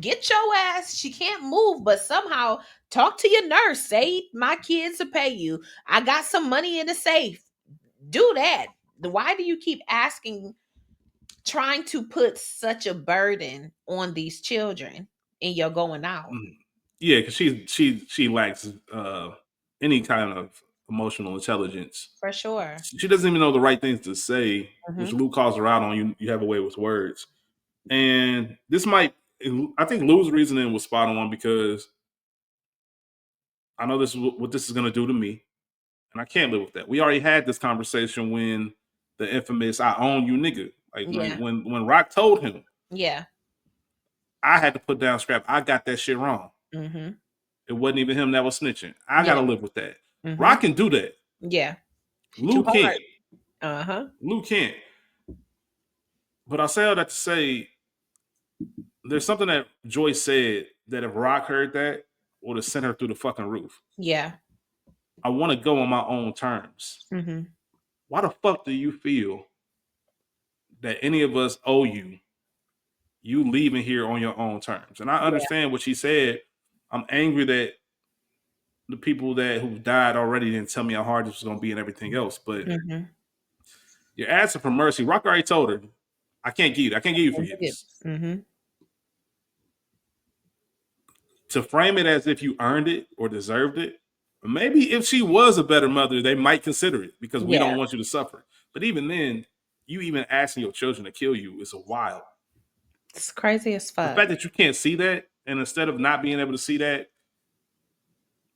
Get your ass. She can't move, but somehow talk to your nurse. Say my kids to pay you. I got some money in the safe. Do that. Why do you keep asking, trying to put such a burden on these children and you're going out? yeah, because she lacks any kind of emotional intelligence. For sure. She doesn't even know the right things to say, which Hmm. Lou calls her out on. You have a way with words, and this might. I think Lou's reasoning was spot on because I know this is what this is going to do to me, and I can't live with that. We already had this conversation when the infamous "I own you" nigga, like Yeah. when Rock told him, Yeah. I had to put down scrap. I got that shit wrong. Hmm. It wasn't even him that was snitching. I got Yeah. to live with that. Hmm. Rock can do that. Yeah. She too Lou hard. can't. Uh-huh. Lou can't. But I say all that to say there's something that Joyce said that if Rock heard that, would have sent her through the fucking roof. Yeah. I want to go on my own terms. Mm-hmm. Why the fuck do you feel that any of us owe you leaving here on your own terms? And I Yeah. understand what she said. I'm angry that the people that who died already didn't tell me how hard this was going to be and everything else. But Mm-hmm. you're asking for mercy. Rock already told her, I can't give you. I can't give you forgiveness. Mm-hmm. To frame it as if you earned it or deserved it, maybe if she was a better mother, they might consider it because we Yeah. don't want you to suffer. But even then, you even asking your children to kill you is a wild. It's crazy as The fuck. fact that you can't see that, and instead of not being able to see that,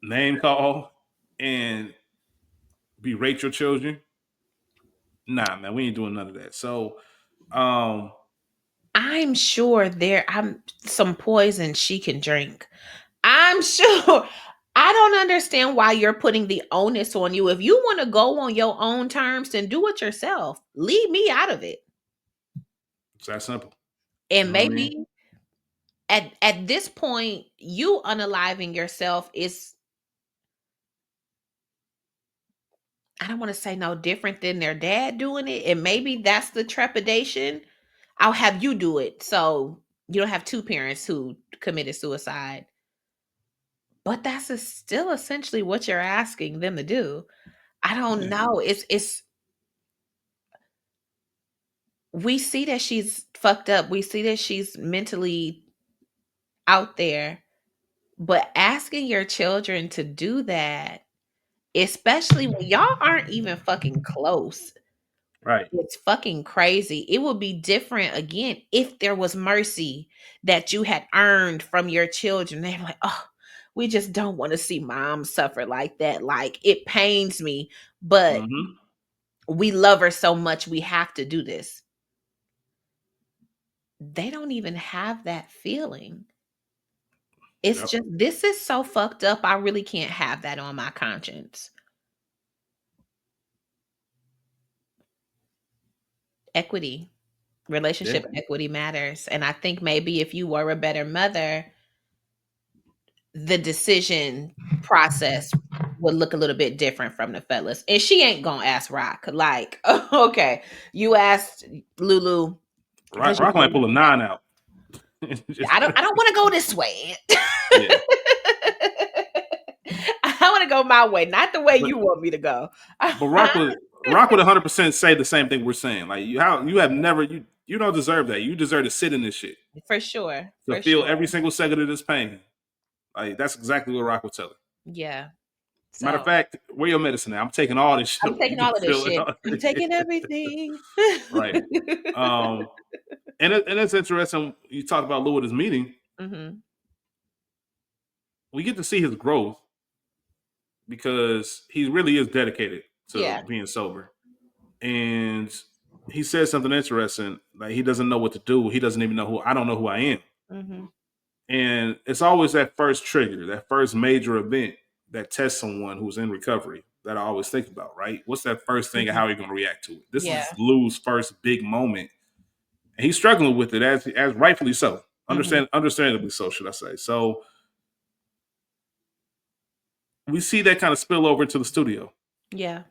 name call and berate your children, nah, man, we ain't doing none of that. So, um, I'm sure I'm some poison she can drink. I'm sure. I don't understand why you're putting the onus on you. If you want to go on your own terms, then do it yourself. Leave me out of it. it's that simple. You And know what I mean? maybe at this point, you unaliving yourself is, I don't want to say no different than their dad doing it. And maybe that's the trepidation. I'll have you do it. So you don't have two parents who committed suicide. But still essentially what you're asking them to do. I don't Yeah. know. It's we see that she's fucked up. We see that she's mentally out there. But asking your children to do that, especially when y'all aren't even fucking close, Right. it's fucking crazy. It would be different again if there was mercy that you had earned from your children. They're like, oh, we just don't want to see mom suffer like that. Like, it pains me, but Mm-hmm. we love her so much, we have to do this. They don't even have that feeling. It's Yep. just, this is so fucked up. I really can't have that on my conscience. Equity, Yeah. relationship equity matters. And I think maybe if you were a better mother, the decision process would look a little bit different from the fellas. And she ain't gonna ask Rock, like, okay, you asked Lulu because Rock might pull a nine out. Just, I don't want to go this way. yeah. I want to go my way, not the way But you want me to go. But Rock would 100% say the same thing we're saying. Like you have never you don't deserve that. You deserve to sit in this shit For sure. to For feel sure. every single second of this pain. Like that's exactly what Rock would tell her. Yeah. Matter of So fact, where your medicine at? I'm taking all this shit I'm away. You taking can all of this feel shit. I'm it. taking everything. Right. Um, and it's interesting. You talked about Lewis' meeting. Hmm. We get to see his growth because he really is dedicated to Yeah. being sober. And he said something interesting. Like he doesn't know what to do. He doesn't even know who I don't know who I am. Hmm. And it's always that first trigger, that first major event that tests someone who's in recovery that I always think about, right? What's that first thing and Hmm. how are you going to react to it? This Yeah. is Lou's first big moment. And he's struggling with it as rightfully so. Hmm. Understandably so, should I say. So we see that kind of spill over into the studio. Yeah.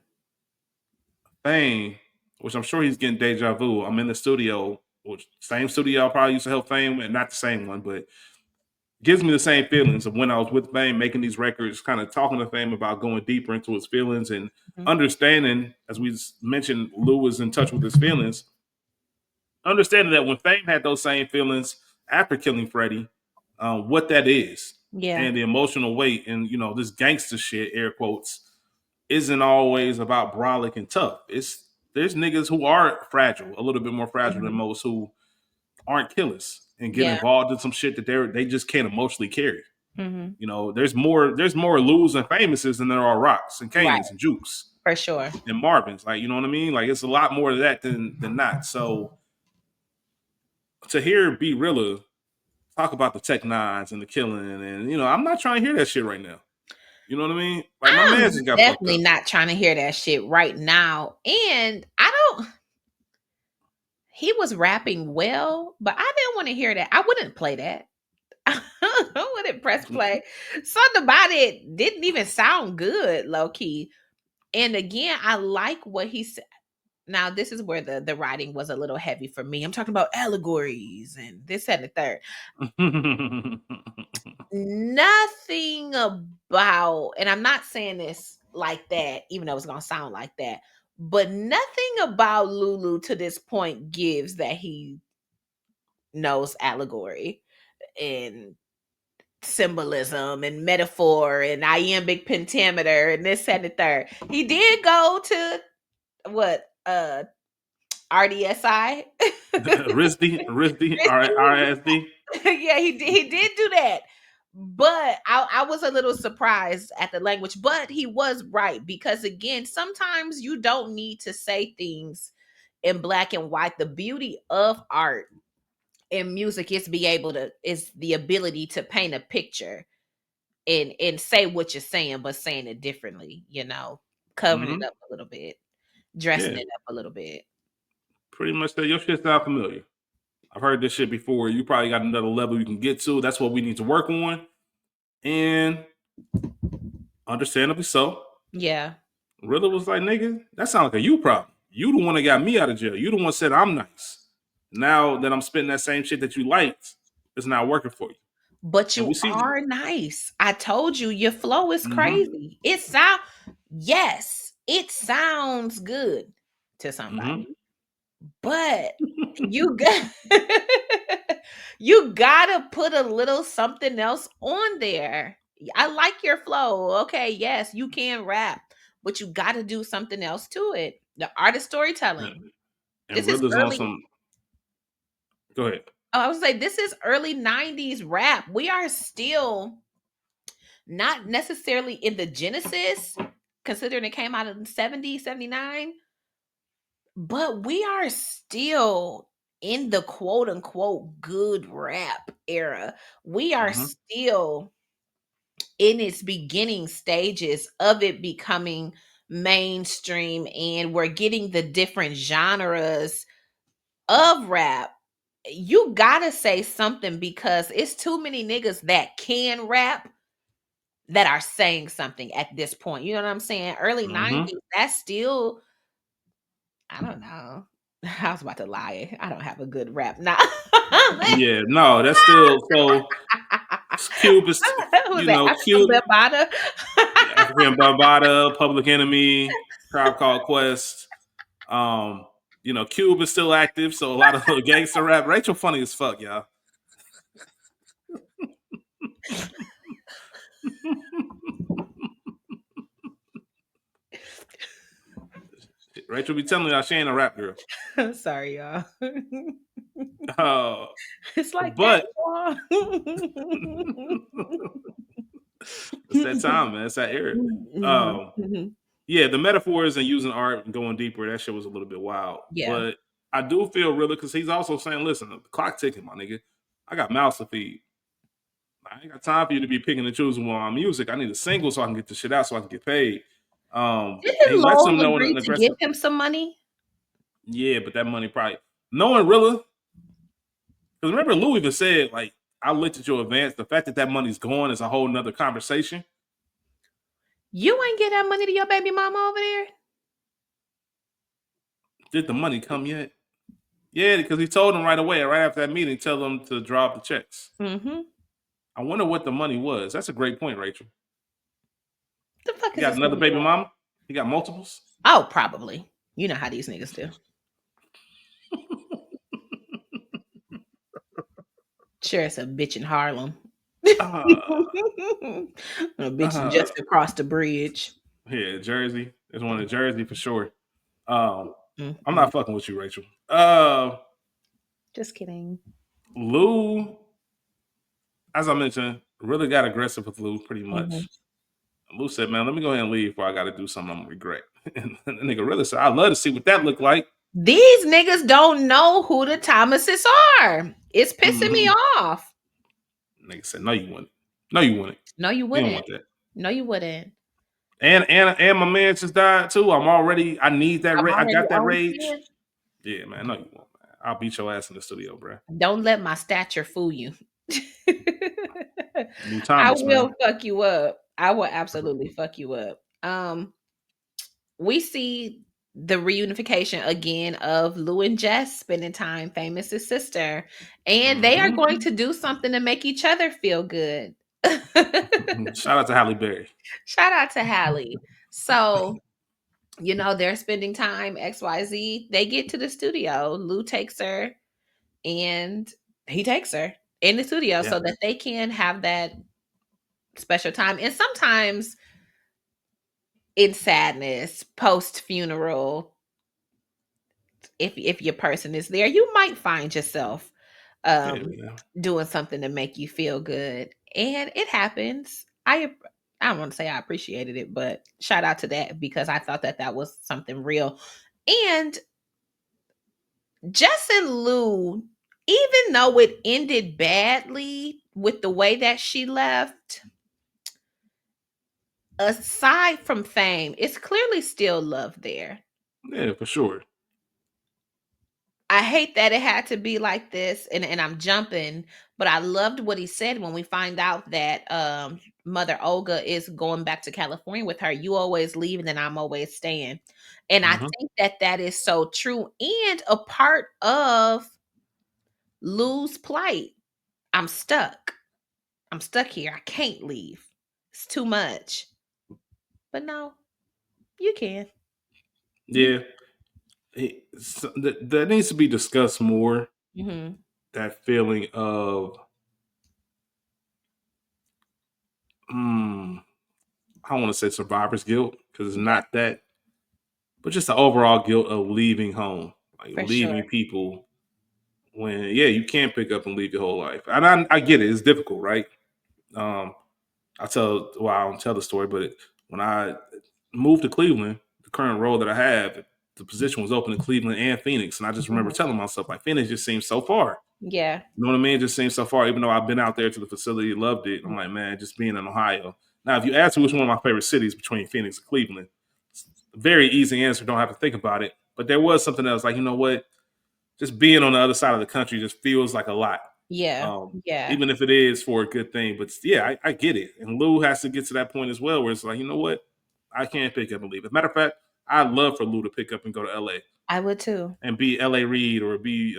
Fame, which I'm sure he's getting deja vu. I'm in the studio, which same studio I probably used to help Fame, and not the same one, but gives me the same feelings of when I was with Fame making these records, kind of talking to Fame about going deeper into his feelings and Hmm. understanding, as we mentioned, Lou was in touch with his feelings, understanding that when Fame had those same feelings after killing Freddie, what that is Yeah. and the emotional weight and this gangster shit, air quotes, isn't always about brolic and tough. There's niggas who are fragile, a little bit more fragile than Hmm. most, who aren't killers and get Yeah. involved in some shit that they just can't emotionally carry. Hmm. There's more Lou's and Famouses than there are Rocks and Right. Kanans and Jukes For sure. and Marvins. Like, you know what I mean? Like, it's a lot more of that than not. So to hear B-Rilla talk about the Tech Nines and the killing, and I'm not trying to hear that shit right now. You know what I mean? Like, my I'm man just got fucked definitely up. not trying to hear that shit right now. And I don't, he was rapping well, but I didn't want to hear that. I wouldn't play that. When it press play, something about it didn't even sound good, low key. And again, I like what he said. Now, this is where the writing was a little heavy for me. I'm talking about allegories and this and the third. Nothing about, and I'm not saying this like that, even though it's gonna sound like that, but nothing about Lulu to this point gives that he knows allegory and symbolism and metaphor and iambic pentameter and this and the third. He did go to what RDSI. RISD, RSD. Yeah, he did do that. But I was a little surprised at the language, but he was right because again, sometimes you don't need to say things in black and white. The beauty of art and music is the ability to paint a picture and say what you're saying, but saying it differently, covering it Hmm. up a little bit, dressing Yeah, it up a little bit. pretty much that. Your shit sound familiar. I've heard this shit before. You probably got another level you can get to. That's what we need to work on. And understandably so. Yeah. Rilla was like, nigga, that sounds like a you problem. You the one that got me out of jail. You the one said I'm nice. Now that I'm spitting that same shit that you liked, it's not working for you. But And we you see. are nice. I told you your flow is Mm-hmm. crazy. Yes, it sounds good to Mm-hmm. somebody. But you got you gotta put a little something else on there. I like your flow. Okay, yes, you can rap, but you gotta do something else to it. The art of storytelling. And This is Rilla's on early. some. Go ahead. I was like, this is early 90s rap. We are still not necessarily in the genesis, considering it came out in 70, 79, but we are still in the quote unquote good rap era. We are Mm-hmm. still in its beginning stages of it becoming mainstream, and we're getting the different genres of rap. You gotta say something because it's too many niggas that can rap that are saying something at this point. You know what I'm saying? Early Mm-hmm. 90s, that's still, I don't know. I was about to lie. I don't have a good rap now. Yeah, no, that's still so. Cube is, Who's that? Africa Cube, Bambaataa? African Bambaataa, Public Enemy, Tribe Called Quest. Um, Cube is still active, so a lot of gangster rap. Rachel funny as fuck, y'all. Rachel be telling y'all she ain't a rap girl. Sorry, y'all. Uh, It's like that, but y'all. it's that time, man. It's that era. Mhm, Um, mhm. yeah, the metaphors and using art and going deeper, that shit was a little bit wild. Yeah. But I do feel really because he's also saying, listen, the clock ticking, my nigga. I got mouths to feed. I ain't got time for you to be picking and choosing my music. I need a single so I can get the shit out so I can get paid. And he Didn't lets Lowell him know in agree an to give aggressive. him some money? Yeah, but that money probably knowing Rilla, because remember Lou even said like I looked at your advance. The fact that that money's gone is a whole nother conversation. You ain't get that money to your baby mama over there? Did the money come yet? Yeah, because he told him right away, right after that meeting, tell them to drop the checks. Mm-hmm. I wonder what the money was. That's a great point, Rachel. The fuck He is got this another nigga baby doing? mama. He got multiples. Oh, probably. You know how these niggas do. Sure, it's a bitch in Harlem. Uh, A bitch uh, just across the bridge. yeah, Jersey. There's one in Jersey for sure. I'm Mm-mm. not fucking with you, Rachel. Just kidding. Lou, as I mentioned, really got aggressive with Lou pretty Mhm. much. Lou said, man, let me go ahead and leave before I got to do something I'm going to regret. And the nigga really said, I'd love to see what that looked like. These niggas don't know who the Thomases are. It's pissing me Mm-hmm. off. Nigga said, no, you wouldn't. No, you wouldn't. No, you You don't wouldn't. want that. No, you wouldn't. And my man just died too. I need that I'm I already got that on rage. 10. Yeah, man. No, you won't, man. I'll beat your ass in the studio, bro. Don't let my stature fool you. Lou I Thomas, man. will fuck you up. I will absolutely fuck you up. We see the reunification again of Lou and Jess spending time, Famous's sister, and they are Hmm. going to do something to make each other feel good. Shout out to Halle Berry. Shout out to Hallie. So, they're spending time, XYZ. They get to the studio. Lou takes her and he takes her in the studio Yeah, so that they can have that special time. And sometimes in sadness, post funeral, if your person is there, you might find yourself yeah, um man. doing something to make you feel good. And it happens. I don't want to say I appreciated it, but shout out to that because I thought that that was something real. And Jess and Lou, even though it ended badly with the way that she left, aside from fame, it's clearly still love there. Yeah, for sure. I hate that it had to be like this, and I'm jumping, but I loved what he said when we find out that Mother Olga is going back to California with her. You always leave, and then I'm always staying. And I Hmm. think that that is so true and a part of Lou's plight. I'm stuck. I'm stuck here. I can't leave. It's too much. But no, you can. You. Yeah, that needs to be discussed more. Mhm. That feeling of, mm, I don't want to say survivor's guilt because it's Yeah, not that, but just the overall guilt of leaving home, like for leaving sure. people when, yeah, you can't pick up and leave your whole life. And I get it; it's difficult, right? Um, I don't tell the story, but when I moved to Cleveland, the current role that I have, the position was open in Cleveland and Phoenix, and I just remember Mhm. telling myself, like, Phoenix just seems so far. Yeah. You know what I mean? It just seems so far, even though I've been out there to the facility, loved it. I'm Mhm. like, man, just being in Ohio. Now, if you ask me which one of my favorite cities between Phoenix and Cleveland, it's a very easy answer. Don't have to think about it. But there was something else, like, you know what? Just being on the other side of the country just feels like a lot. Yeah. Um, Yeah. Even if it is for a good thing. But yeah, I get it. And Lou has to get to that point as well, where it's like, you know what? I can't pick up and leave. As a matter of fact, I'd love for Lou to pick up and go to LA I would too. and be LA Reid or be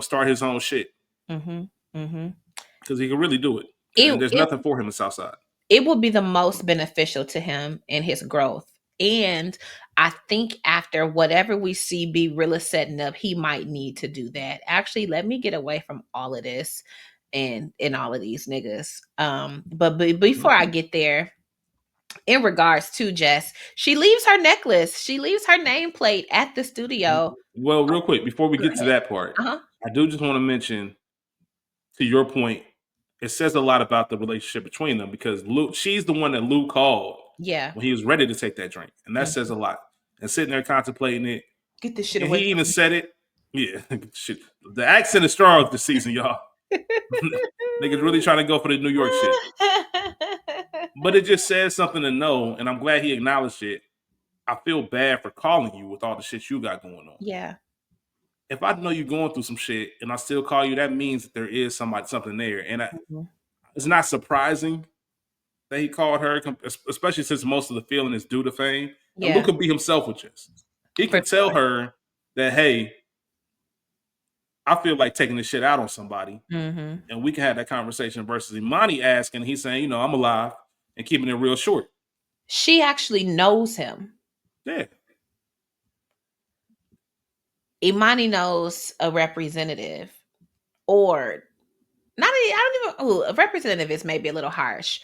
start his own shit. Mhm. Mhm. Because he can really do it. It And there's it nothing for him in Southside. it will be the most beneficial to him in his growth. And I think after whatever we see B-Rilla setting up, he might need to do that. Actually, let me get away from all of this and all of these niggas. But before I Mhm. get there, in regards to Jess, she leaves her necklace. She leaves her nameplate at the studio. Well, real quick, before we Go get to ahead. that part, Uh-huh. I do just want to mention, to your point, it says a lot about the relationship between them because Lou, she's the one that Lou called Yeah. when he was ready to take that drink. And that says Mhm. a lot. And sitting there contemplating it, Get this shit and away he even from said it. Yeah, shit. The accent is strong this season, y'all. Niggas really trying to go for the New York shit. But it just says something to know, and I'm glad he acknowledged it. I feel bad for calling you with all the shit you got going on. Yeah. If I know you're going through some shit and I still call you, that means that there is something there. And Mhm. it's not surprising that he called her, especially since most of the feeling is due to fame. And Luke Yeah, could be himself with this. He for can tell sure. her that, hey, I feel like taking this shit out on somebody, Mhm. and we can have that conversation versus Imani asking, he's saying, I'm alive and keeping it real short. She actually knows him. Yeah. Imani knows a representative, or not. I don't even. Ooh, a representative is maybe a little harsh.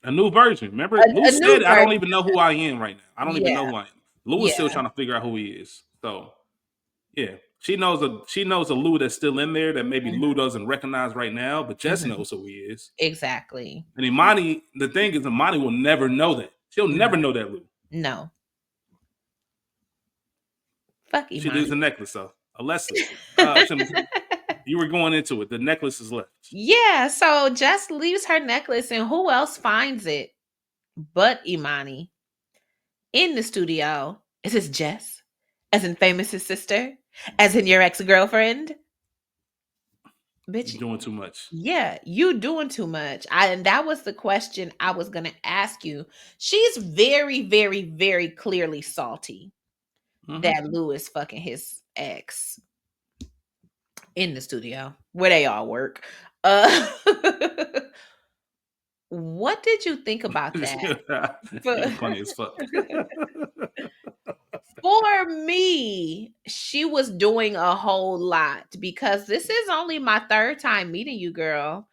A new version. Remember, Lou A new said, I don't version. even know who I am right now. I don't even Yeah, know who I am. Lou is still yeah, trying to figure out who he is. So yeah. She knows a Lou that's still in there that maybe mhm, Lou doesn't recognize right now, but Jess mhm. knows who he is. Exactly. And Imani, the thing is, Imani will never know that. She'll No, never know that Lou. no. Fuck She leaves Imani. the necklace though. Alessa, you were going into it. The necklace is left. Yeah, so Jess leaves her necklace, and who else finds it but Imani in the studio? Is this Jess? As in Famous's sister? As in your ex girlfriend? Bitch, You're doing too much. yeah, you doing too much. And that was the question I was gonna ask you. She's very, very, very clearly salty Mm-hmm. that Lou is fucking his ex in the studio where they all work. Uh what did you think about that? For, You're funny as fuck. for me, she was doing a whole lot because this is only my third time meeting you, girl.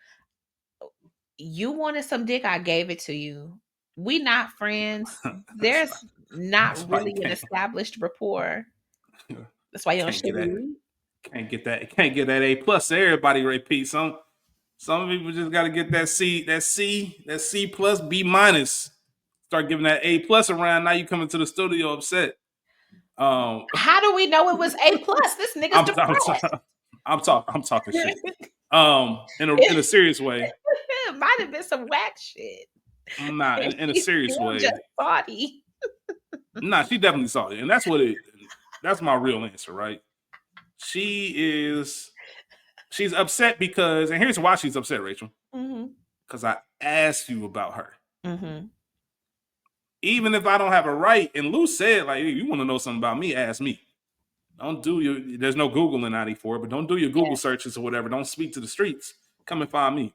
You wanted some dick, I gave it to you. We not friends. that's why, There's not that's why you really an can't established rapport. That's why you don't can't get sugar that me. can't get that A plus. Everybody repeat. Some people just got to get that C plus, B minus. Start giving that A plus around. Now you coming to the studio upset. Um, How do we know it was A plus? This nigga's I'm I'm depressed. I'm talking shit. In a it serious way, might have been some whack shit. nah, in a He's serious still just way, body. nah, she definitely saw it, and that's my real answer, right? She is she's upset because, and here's why she's upset, Rachel. Hmm. Because I asked you about her. Hmm. Even if I don't have a right, and Lou said, like, you want to know something about me, ask me. Don't do your, there's no Google in 94, but don't do your Yeah. Google searches or whatever. Don't speak to the streets. Come and find me.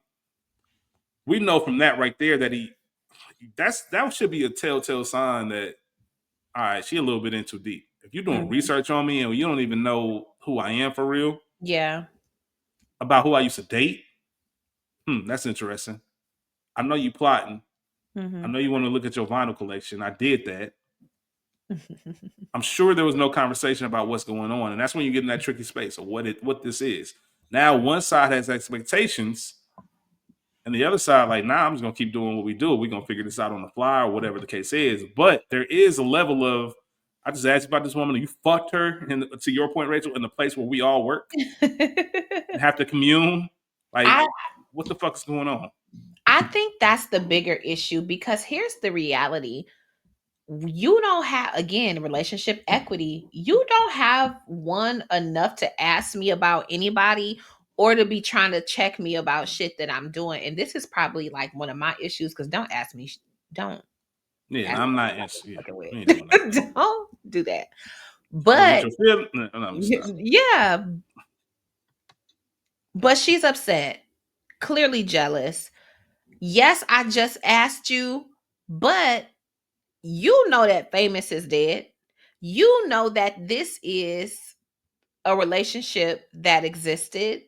We know from that right there that that should be a telltale sign that, all right, she a little bit in too deep. If you're doing Hmm. research on me and you don't even know who I am for real, Yeah. about who I used to date, that's interesting. I know you plotting. I Hmm. know you want to look at your vinyl collection. I did that. I'm sure there was no conversation about what's going on, and that's when you get in that tricky space of what this is. Now, one side has expectations, and the other side, like, nah, I'm just gonna keep doing what we do. We're gonna figure this out on the fly, or whatever the case is. But there is a level of, I just asked you about this woman, and you fucked her, and to your point, Rachel, in the place where we all work and have to commune. Like, I what the fuck is going on? I think that's the bigger issue because here's the reality. You don't have, again, relationship equity. You don't have one enough to ask me about anybody or to be trying to check me about shit that I'm doing. And this is probably like one of my issues because don't ask me, don't Yeah, ask I'm me not about yeah, fucking we ain't doing that. with. Don't do that. Don't get But your feel. No, I'm gonna stop. yeah, but she's upset, clearly jealous. Yes, I just asked you, but you know that Famous is dead. You know that this is a relationship that existed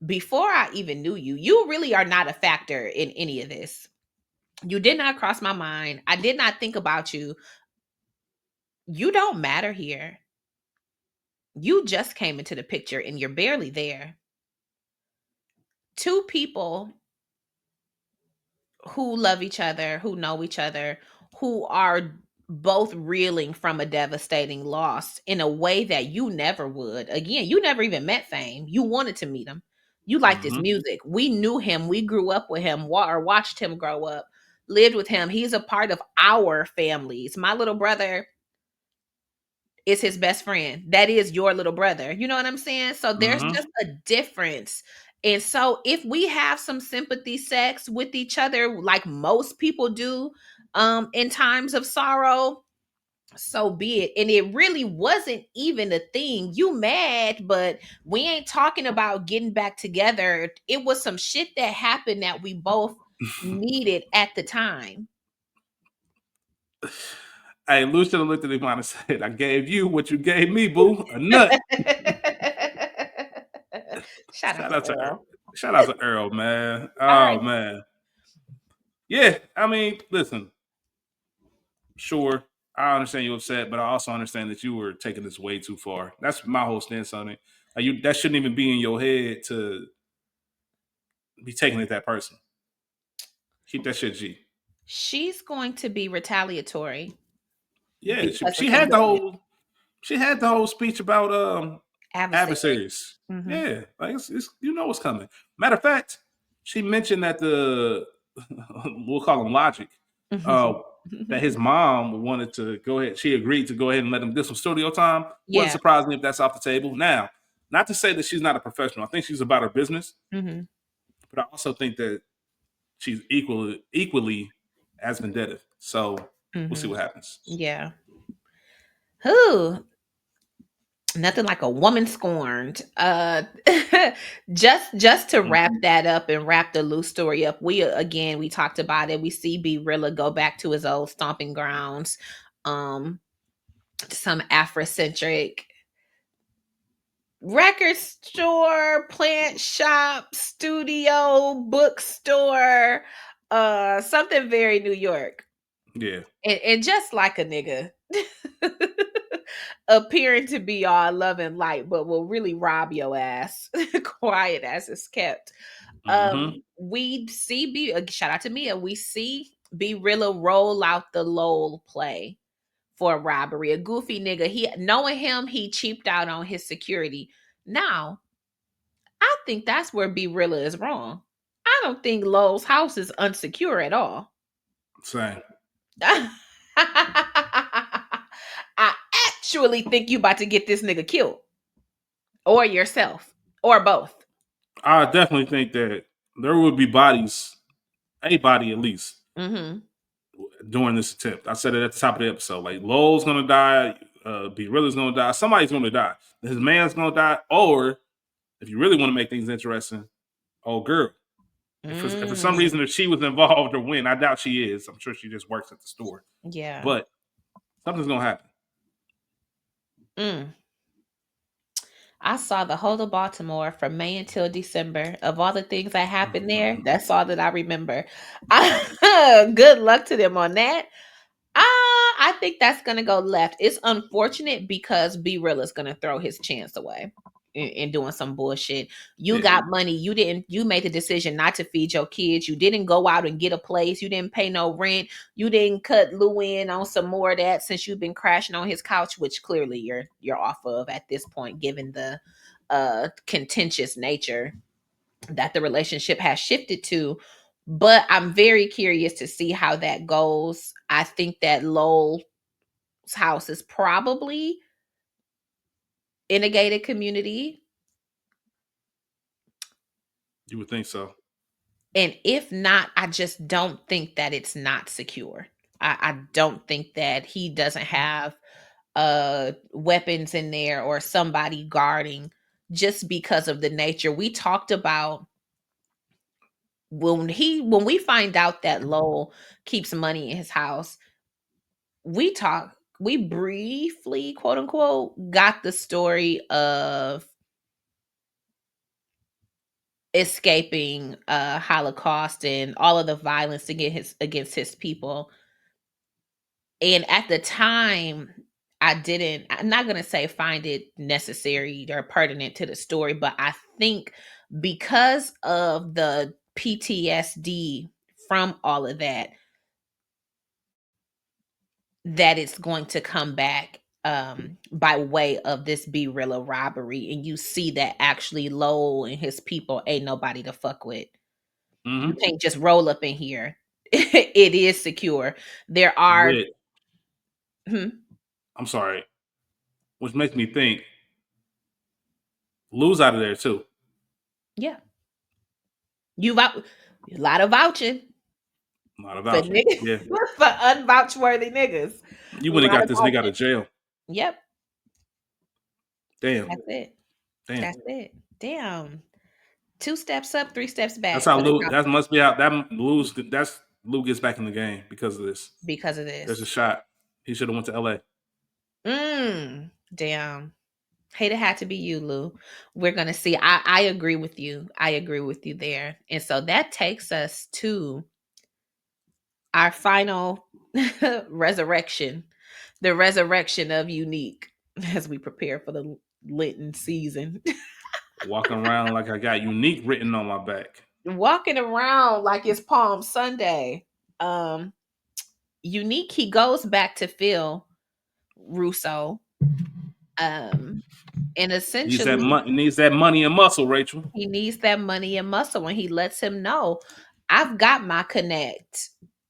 before I even knew you. You really are not a factor in any of this. You did not cross my mind. I did not think about you. You don't matter here. You just came into the picture and you're barely there. Two people who love each other, who know each other, who are both reeling from a devastating loss in a way that you never would. Again, you never even met Fame. You wanted to meet him. You liked his Mm-hmm. music. We knew him. We grew up with him or watched him grow up, lived with him. He's a part of our families. My little brother is his best friend. That is your little brother. You know what I'm saying? So there's Mm-hmm. just a difference. And so if we have some sympathy sex with each other like most people do in times of sorrow, so be it. And it really wasn't even a thing. You mad, but we ain't talking about getting back together. It was some shit that happened that we both needed at the time. Hey, Lou should have looked at him and said, I gave you what you gave me, boo. A nut. Shout out Shout to out to Earl. Earl. Shout out to Earl, man. All right. Oh man. Yeah, I mean, listen, sure. I understand you upset, but I also understand that you were taking this way too far. That's my whole stance on it. Like that shouldn't even be in your head to be taking it that person. Keep that shit G. She's going to be retaliatory Yeah, because she it's a had the million whole speech about adversaries. adversaries. Hmm. Yeah, like it's you know what's coming. Matter of fact, she mentioned that the we'll call him Logic, uh, that his mom wanted to go ahead. She agreed to go ahead and let him get some studio time. Wouldn't Yeah. surprise me if that's off the table. Now, not to say that she's not a professional. I think she's about her business, Mm-hmm. but I also think that she's equally as vendetta. So we'll see Mm-hmm. what happens. Yeah. Who? Nothing like a woman scorned. Just to wrap Mhm. that up and wrap the loose story up, we talked about it. We see B-Rilla go back to his old stomping grounds. Um, some Afrocentric record store, plant shop, studio, bookstore, something very New York. Yeah. And just like a nigga appearing to be all love and light, but will really rob your ass quiet as it's kept. Mm-hmm. We see shout out to Mia, we see B-Rilla roll out the Lowell play for a robbery. A goofy nigga. He knowing him, he cheaped out on his security. Now, I think that's where B-Rilla is wrong. I don't think Lowell's house is unsecure at all. Same. I actually think you about to get this nigga killed. Or yourself. Or both. I definitely think that there would be bodies, a body at least, Mm-hmm. during this attempt. I said it at the top of the episode. Like Lowell's gonna die, B-Rilla's gonna die, somebody's gonna die. His man's gonna die, or if you really want to make things interesting, oh girl. If for some Mm. reason if she was involved or when, I doubt she is. I'm sure she just works at the store. Yeah. But something's gonna happen. Mm. I saw the whole of Baltimore from May until December. Of all the things that happened there, that's all that I remember. Good luck to them on that. I think that's gonna go left. It's unfortunate because B-Real is gonna throw his chance away in doing some bullshit. You Yeah. got money. You made the decision not to feed your kids. You didn't go out and get a place. You didn't pay no rent. You didn't cut Lou in on some more of that since you've been crashing on his couch, which clearly you're off of at this point, given the contentious nature that the relationship has shifted to. But I'm very curious to see how that goes. I think that Lowell's house is probably in a gated community. You would think so. And if not, I just don't think that it's not secure. I don't think that he doesn't have weapons in there or somebody guarding, just because of the nature. We talked about when we find out that Lowell keeps money in his house, we briefly, quote unquote, got the story of escaping Holocaust and all of the violence against his people. And at the time, I'm not gonna say find it necessary or pertinent to the story, but I think because of the PTSD from all of that, that it's going to come back by way of this B-Rilla robbery. And you see that actually Lowell and his people ain't nobody to fuck with. You Mm-hmm. can't just roll up in here. It is secure. There are With hmm, I'm sorry, which makes me think Lou's out of there too. yeah. You a lot of vouching Not a for vouching. niggas Yeah. for unvouchworthy niggas. You A wouldn't lot got of this nigga out vouching. of jail. Yep, Damn. that's it. Damn. That's it. Damn. 2 steps up, 3 steps That's back how for the Lou. count That must be how that Lou's. That's Lou gets back in the game because of this. because of There's a this. shot. He should have went to L.A. Damn. Hate it had to be you, Lou. We're gonna see. I agree with you. I agree with you there. And so that takes us to our final resurrection, the resurrection of Unique, as we prepare for the Lenten season. Walking around like I got unique written on my back. Walking around like it's Palm Sunday. Um, Unique, he goes back to Phil Russo. Um, and Needs that essentially money. Needs that money and muscle, Rachel. he needs that money and muscle, and he lets him know, I've got my connect.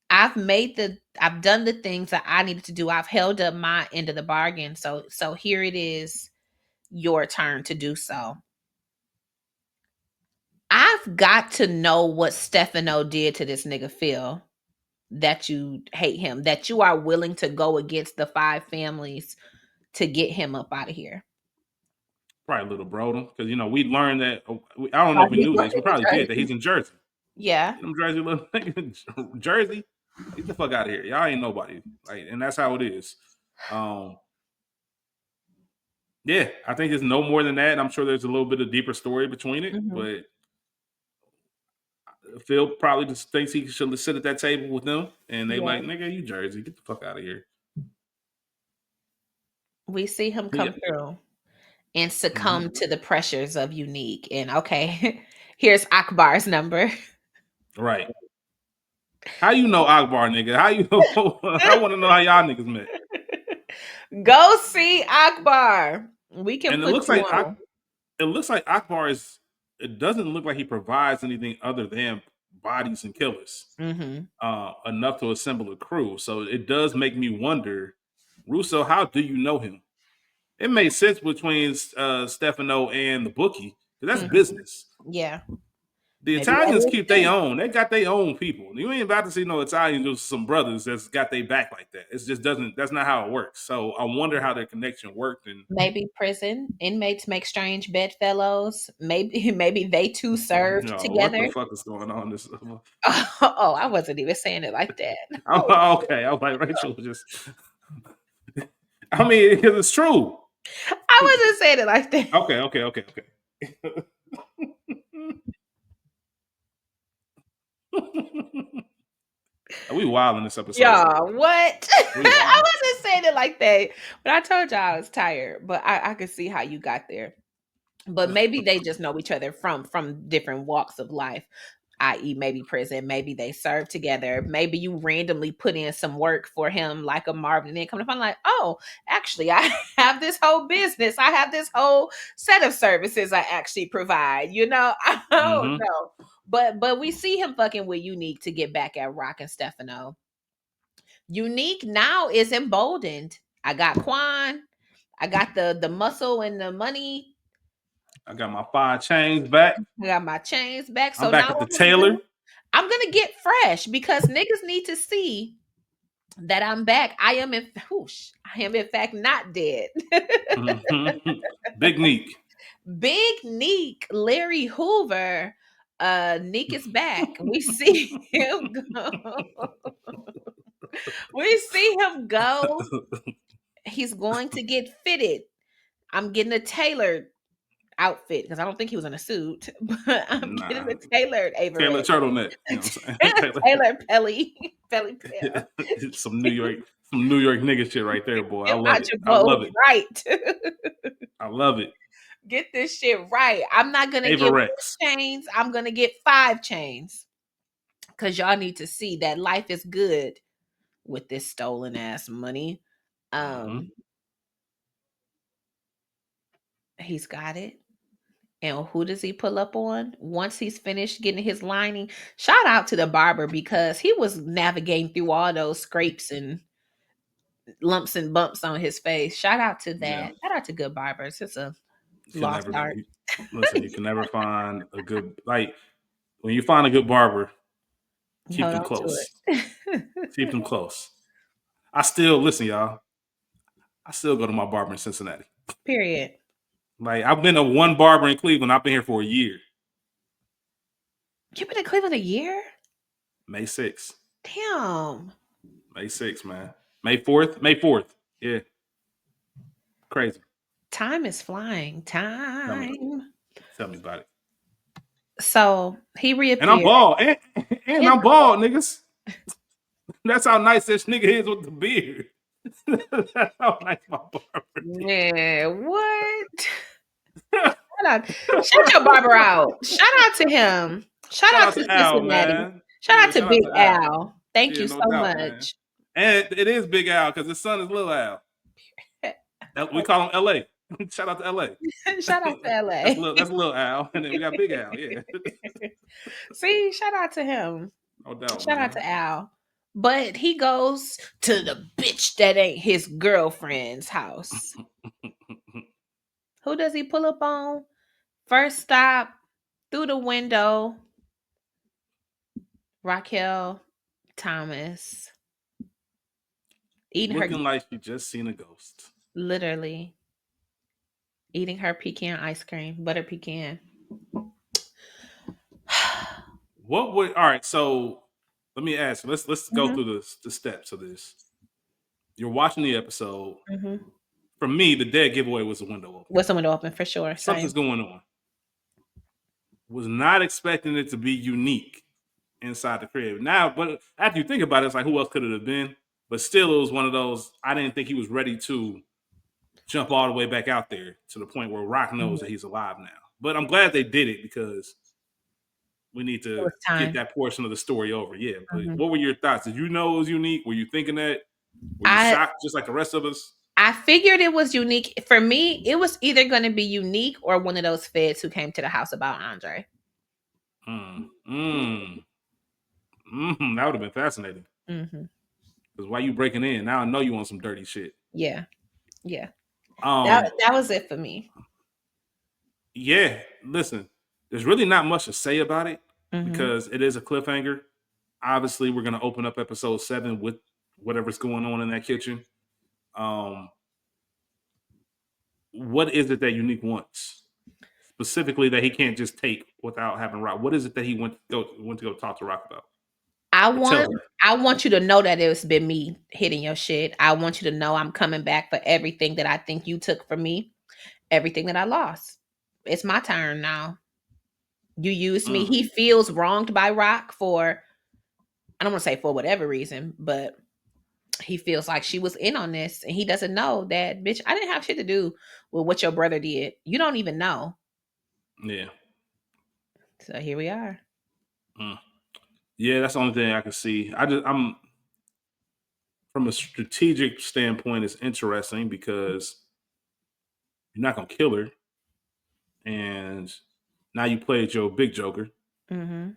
I've done the things that I needed to do. I've held up my end of the bargain. So here it is. your turn to do so. I've got to know what Stefano did to this nigga Phil that you hate him, that you are willing to go against the five families to get him up out of here. Probably little Broden, because we learned that. I don't know if we knew this. We probably did that he's in Jersey. Yeah. Them Jersey little Jersey, get the fuck out of here. Y'all ain't nobody. Like, and that's how it is. Yeah, I think there's no more than that. I'm sure there's a little bit of deeper story between it, Mm-hmm. but Phil probably just thinks he should sit at that table with them, and they Yeah. like, nigga, you Jersey, get the fuck out of here. We see him come through and succumb to the pressures of Unique. And okay, here's Akbar's number. Right. How you know Akbar, nigga? How you know? I want to know how y'all niggas met. Go see Akbar. We can And put you on. it looks like Akbar is. It doesn't look like he provides anything other than bodies and killers. Mm-hmm. Enough to assemble a crew. So it does make me wonder, Russo, how do you know him? It made sense between Stefano and the bookie, because that's business. Yeah. The Maybe Italians keep their own. They got their own people. You ain't about to see no Italians with some brothers that's got their back like that. It just doesn't. That's not how it works. So I wonder how their connection worked. And maybe prison inmates make strange bedfellows. Maybe they two served what the together. fuck is going on? This. Oh, I wasn't even saying it like that. Okay, I was like Rachel was just. I mean, because it's true. I wasn't saying it like that. Okay. We wild in this episode. Yeah, what? I wasn't saying it like that. But I told y'all I was tired. But I could see how you got there. But maybe they just know each other from different walks of life, i.e., maybe prison. Maybe they serve together. Maybe you randomly put in some work for him, like a Marvin, and then come to find like, oh, actually, I have this whole business. I have this whole set of services I actually provide. I don't know. But we see him fucking with Unique to get back at Rock and Stefano. Unique now is emboldened. I got Quan. I got the muscle and the money. I got my 5 chains back. I got my chains back. So I'm back now at the tailor. I'm gonna get fresh because niggas need to see that I'm back. I am in fact not dead. Big Neek. Big Neek, Larry Hoover. Neek is back. We see him go. We see him go. He's going to get fitted. I'm getting a tailored outfit because I don't think he was in a suit, but I'm getting a tailored Taylor Avery. turtleneck. You know what I'm saying? Taylor Pelly Pill. some New York nigga shit right there, boy. I love it. Right. I love it. Get this shit right. I'm not gonna get 4 chains. I'm gonna get 5 chains. Cause y'all need to see that life is good with this stolen ass money. He's got it. And who does he pull up on once he's finished getting his lining? Shout out to the barber because he was navigating through all those scrapes and lumps and bumps on his face. Shout out to that. Yeah. Shout out to good barbers. It's a lost art. Listen, you can never find a good, like, when you find a good barber, keep them close. Keep them close. Listen, y'all. I still go to my barber in Cincinnati. Period. Like, I've been to one barber in Cleveland. I've been here for a year. You've been in Cleveland a year? May 6th. Damn. May 6th, man. May 4th. Yeah. Crazy. Time is flying. Time. Tell me about it. So he reappeared. And I'm bald. And I'm bald, niggas. That's how nice this nigga is with the beard. That's how nice my barber is. Yeah, what? Shout your barber out. Shout out to him. Shout out to Cincinnati. Man. Shout out to Big Al. Thank you so much. Man. And it is Big Al because his son is Little Al. We call him LA. Shout out to LA. Shout out to LA. That's Little Al. And then we got Big Al. Yeah. See, shout out to him. No doubt. Shout out to Al. But he goes to the bitch that ain't his girlfriend's house. Who does he pull up on? First stop through the window. Raquel Thomas eating her, Looking like she just seen a ghost. literally eating her pecan ice cream, butter pecan. What would all right? So let me ask. Let's go Hmm. through the steps of this. You're watching the episode. Hmm. For me, the dead giveaway was the window open. What's the window open for sure? Something's Same. going on. Was not expecting it to be unique inside the crib. Now, but after you think about it, it's like who else could it have been? But still, it was one of those. I didn't think he was ready to jump all the way back out there to the point where Rock knows Mhm. that he's alive now. But I'm glad they did it because we need It to was get time. that portion of the story over. Yeah. But Mhm. what were your thoughts? Did you know it was unique? Were you thinking that? Were you I shocked just like the rest of us? I figured it was unique. For me, it was either going to be unique or one of those feds who came to the house about Andre. Mm, mm, that would have been fascinating. Hmm. Because why you breaking in? Now I know you want some dirty shit. Yeah, yeah. That Um, that was it for me. yeah, listen, there's really not much to say about it Hmm. because it is a cliffhanger. Obviously, we're gonna open up episode 7 with whatever's going on in that kitchen. Um, what is it that Unique wants? Specifically that he can't just take without having Rock. What is it that he went to go talk to Rock about? I Or tell want her? I want you to know that it's been me hitting your shit. I want you to know I'm coming back for everything that I think you took from me, everything that I lost. It's my turn now. You used me. Mm, He feels wronged by Rock for, I don't want to say for whatever reason, but he feels like she was in on this and he doesn't know that, bitch, I didn't have shit to do with what your brother did. You don't even know. yeah. So here we are. Mm. Yeah, that's the only thing I can see. I'm from a strategic standpoint, it's interesting because you're not gonna kill her, and now you played your big joker, Mhm.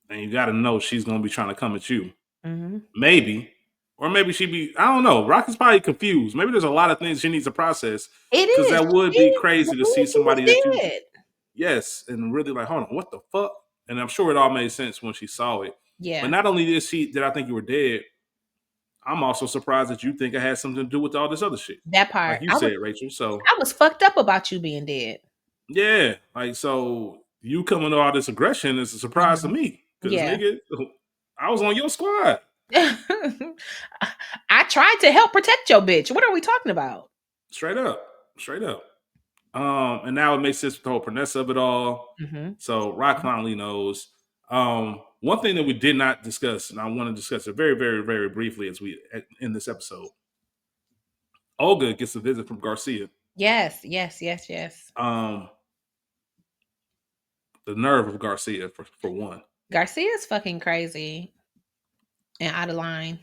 and you got to know she's gonna be trying to come at you. Mhm. Maybe, or maybe she be. I don't know. Rock is probably confused. Maybe there's a lot of things she needs to process It because is. that would be She crazy to see believed he was somebody that you dead. yes, and really like, hold on, what the fuck? And I'm sure it all made sense when she saw it. But Yeah, not only did I think you were dead, I'm also surprised that you think it had something to do with all this other shit. that Like part. you said, Rachel. So I was fucked up about you being dead. yeah, like so you coming to all this aggression is a surprise to Mhm. me. Cause Yeah. nigga, I was on your squad. I tried to help protect your bitch. What are we talking about? Straight up. Straight up. And now it makes sense with the whole Pernessa of it all. Mhm. So Rock finally knows. One thing that we did not discuss, and I want to discuss it very, very, very briefly as we in this episode. Olga gets a visit from Garcia. Yes, yes, yes, yes. Um, the nerve of Garcia for one. Garcia's fucking crazy and out of line.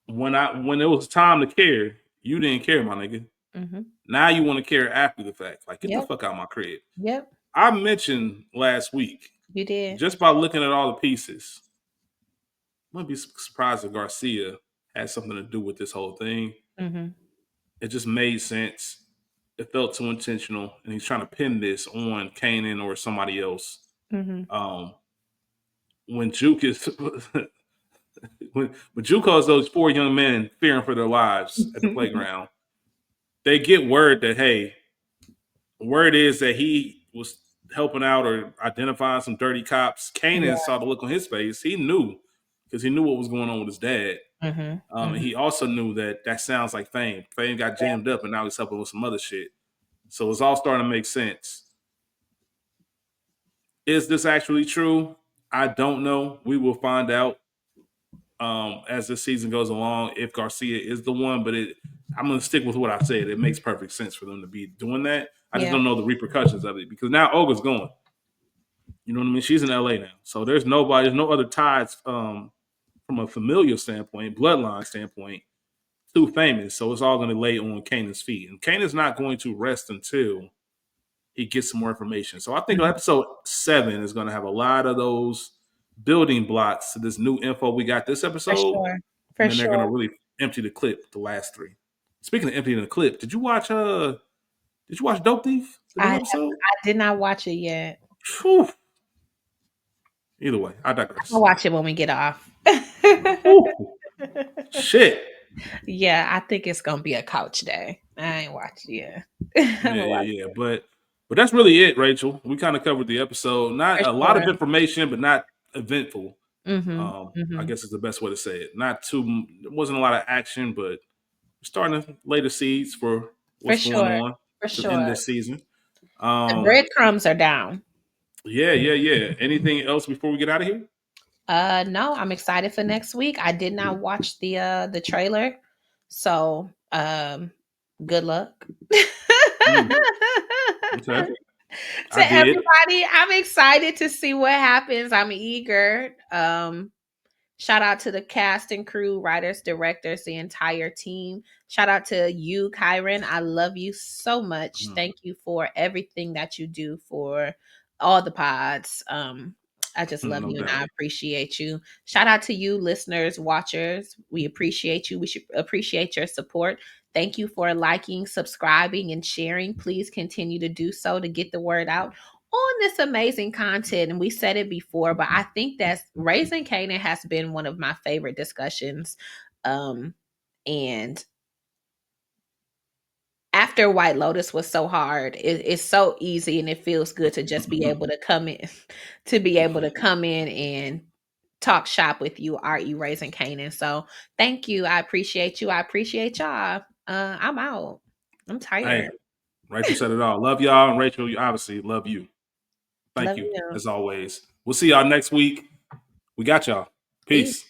When it was time to care, you didn't care, my nigga. Mhm. Now you want to care after the fact. Like, get the Yep. fuck out of my crib. Yep. I mentioned last week, You did. just by looking at all the pieces, I wouldn't be surprised if Garcia had something to do with this whole thing. Mhm. It just made sense. It felt too intentional, and he's trying to pin this on Kanan or somebody else. Mhm. Um, when Juke is when Juke calls those 4 young men fearing for their lives at the playground, they get word that hey, word is that he was helping out or identifying some dirty cops. Yeah. Kanan saw the look on his face. He knew because he knew what was going on with his dad. Mhm. And Mhm. he also knew that that sounds like Fame. Fame got jammed up, and now he's helping with some other shit. So it's all starting to make sense. Is this actually true? I don't know. We will find out as this season goes along if Garcia is the one. But I'm going to stick with what I said. It makes perfect sense for them to be doing that. I just Yeah. don't know the repercussions of it because now Olga's going. You know what I mean? She's in LA now, so there's no other ties from a familial standpoint, bloodline standpoint, too famous. So it's all going to lay on Kanan's feet, and Kanan's not going to rest until he gets some more information. So I think Mhm. episode 7 is going to have a lot of those building blocks to this new info we got this For episode, sure. and For then they're going to sure. really empty the clip the last 3. Speaking of emptying the clip, did you watch Did you watch Dope Thief? The new episode? I did not watch it yet. Whew. Either way, I I'll digress. watch it when we get off. Whew. Shit. Yeah, I think it's gonna be a couch day. I ain't watched it yet. I'm Yeah, gonna watch yeah, yeah. But that's really it, Rachel. We kind of covered the episode. for Not a lot of sure. information, but not eventful. Mhm. I Mhm. guess is the best way to say it. Not too. There wasn't a lot of action, but we're starting to lay the seeds for For what's going sure. on For to end sure. this season. The Um, breadcrumbs are down. yeah, yeah, yeah. Anything else before we get out of here? No, I'm excited for next week. I did not watch the trailer. So, good luck. Mm, okay, To I did. everybody, I'm excited to see what happens. I'm eager. Shout out to the cast and crew, writers, directors, the entire team. Shout out to you, Kieron. I love you so much. Mm, Thank you for everything that you do for all the pods. I just love no you and doubt. I appreciate you. Shout out to you, listeners, watchers. We appreciate you. We should appreciate your support. Thank you for liking, subscribing, and sharing. Please continue to do so to get the word out on this amazing content. And we said it before, but I think that Raising Kanan has been one of my favorite discussions. And after White Lotus was so hard, it's so easy and it feels good to just be able to come in, to be able to come in and talk shop with you, RE Raising Kanan. So thank you. I appreciate you. I appreciate y'all. I'm out. I'm Hey, tired. Rachel said it all. Love y'all, and Rachel, you obviously love you. Thank Love you you. as always. We'll see y'all next week. We got y'all. Peace. Peace.